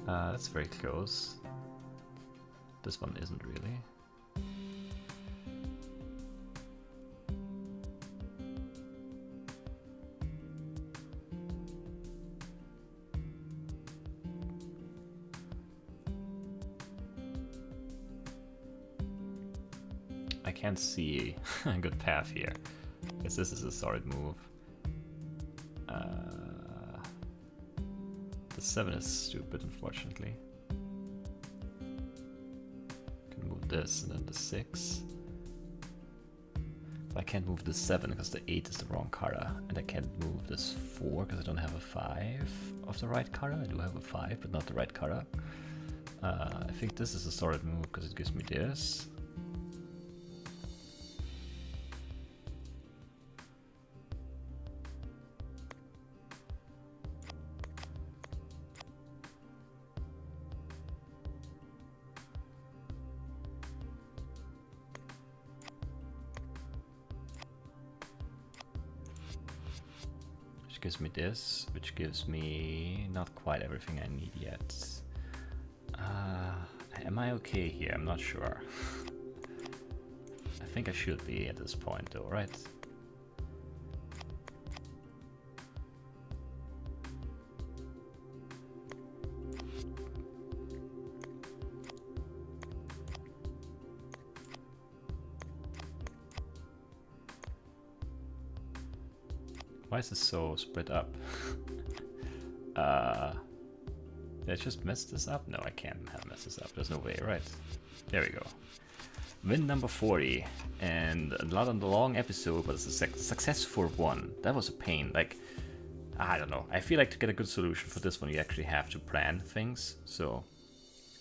that's very close. This one isn't really. I can't see a good path here, because this is a solid move. The 7 is stupid, unfortunately. Can move this and then the 6. But I can't move the 7 because the 8 is the wrong color, and I can't move this 4 because I don't have a 5 of the right color. I do have a 5, but not the right color. I think this is a solid move because it gives me this. Gives me this, which gives me not quite everything I need yet. Am I okay here? I'm not sure. I think I should be at this point though, right? Why is this so split up? Did I just mess this up? No, I can't have messed this up. There's no way, right? There we go. Win number 40. And not on the long episode, but it's a successful one. That was a pain. Like, I don't know. I feel like to get a good solution for this one, you actually have to plan things. So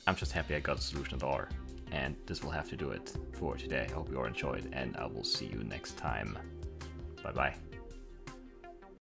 I'm just happy I got a solution at all. And this will have to do it for today. I hope you all enjoyed, and I will see you next time. Bye-bye.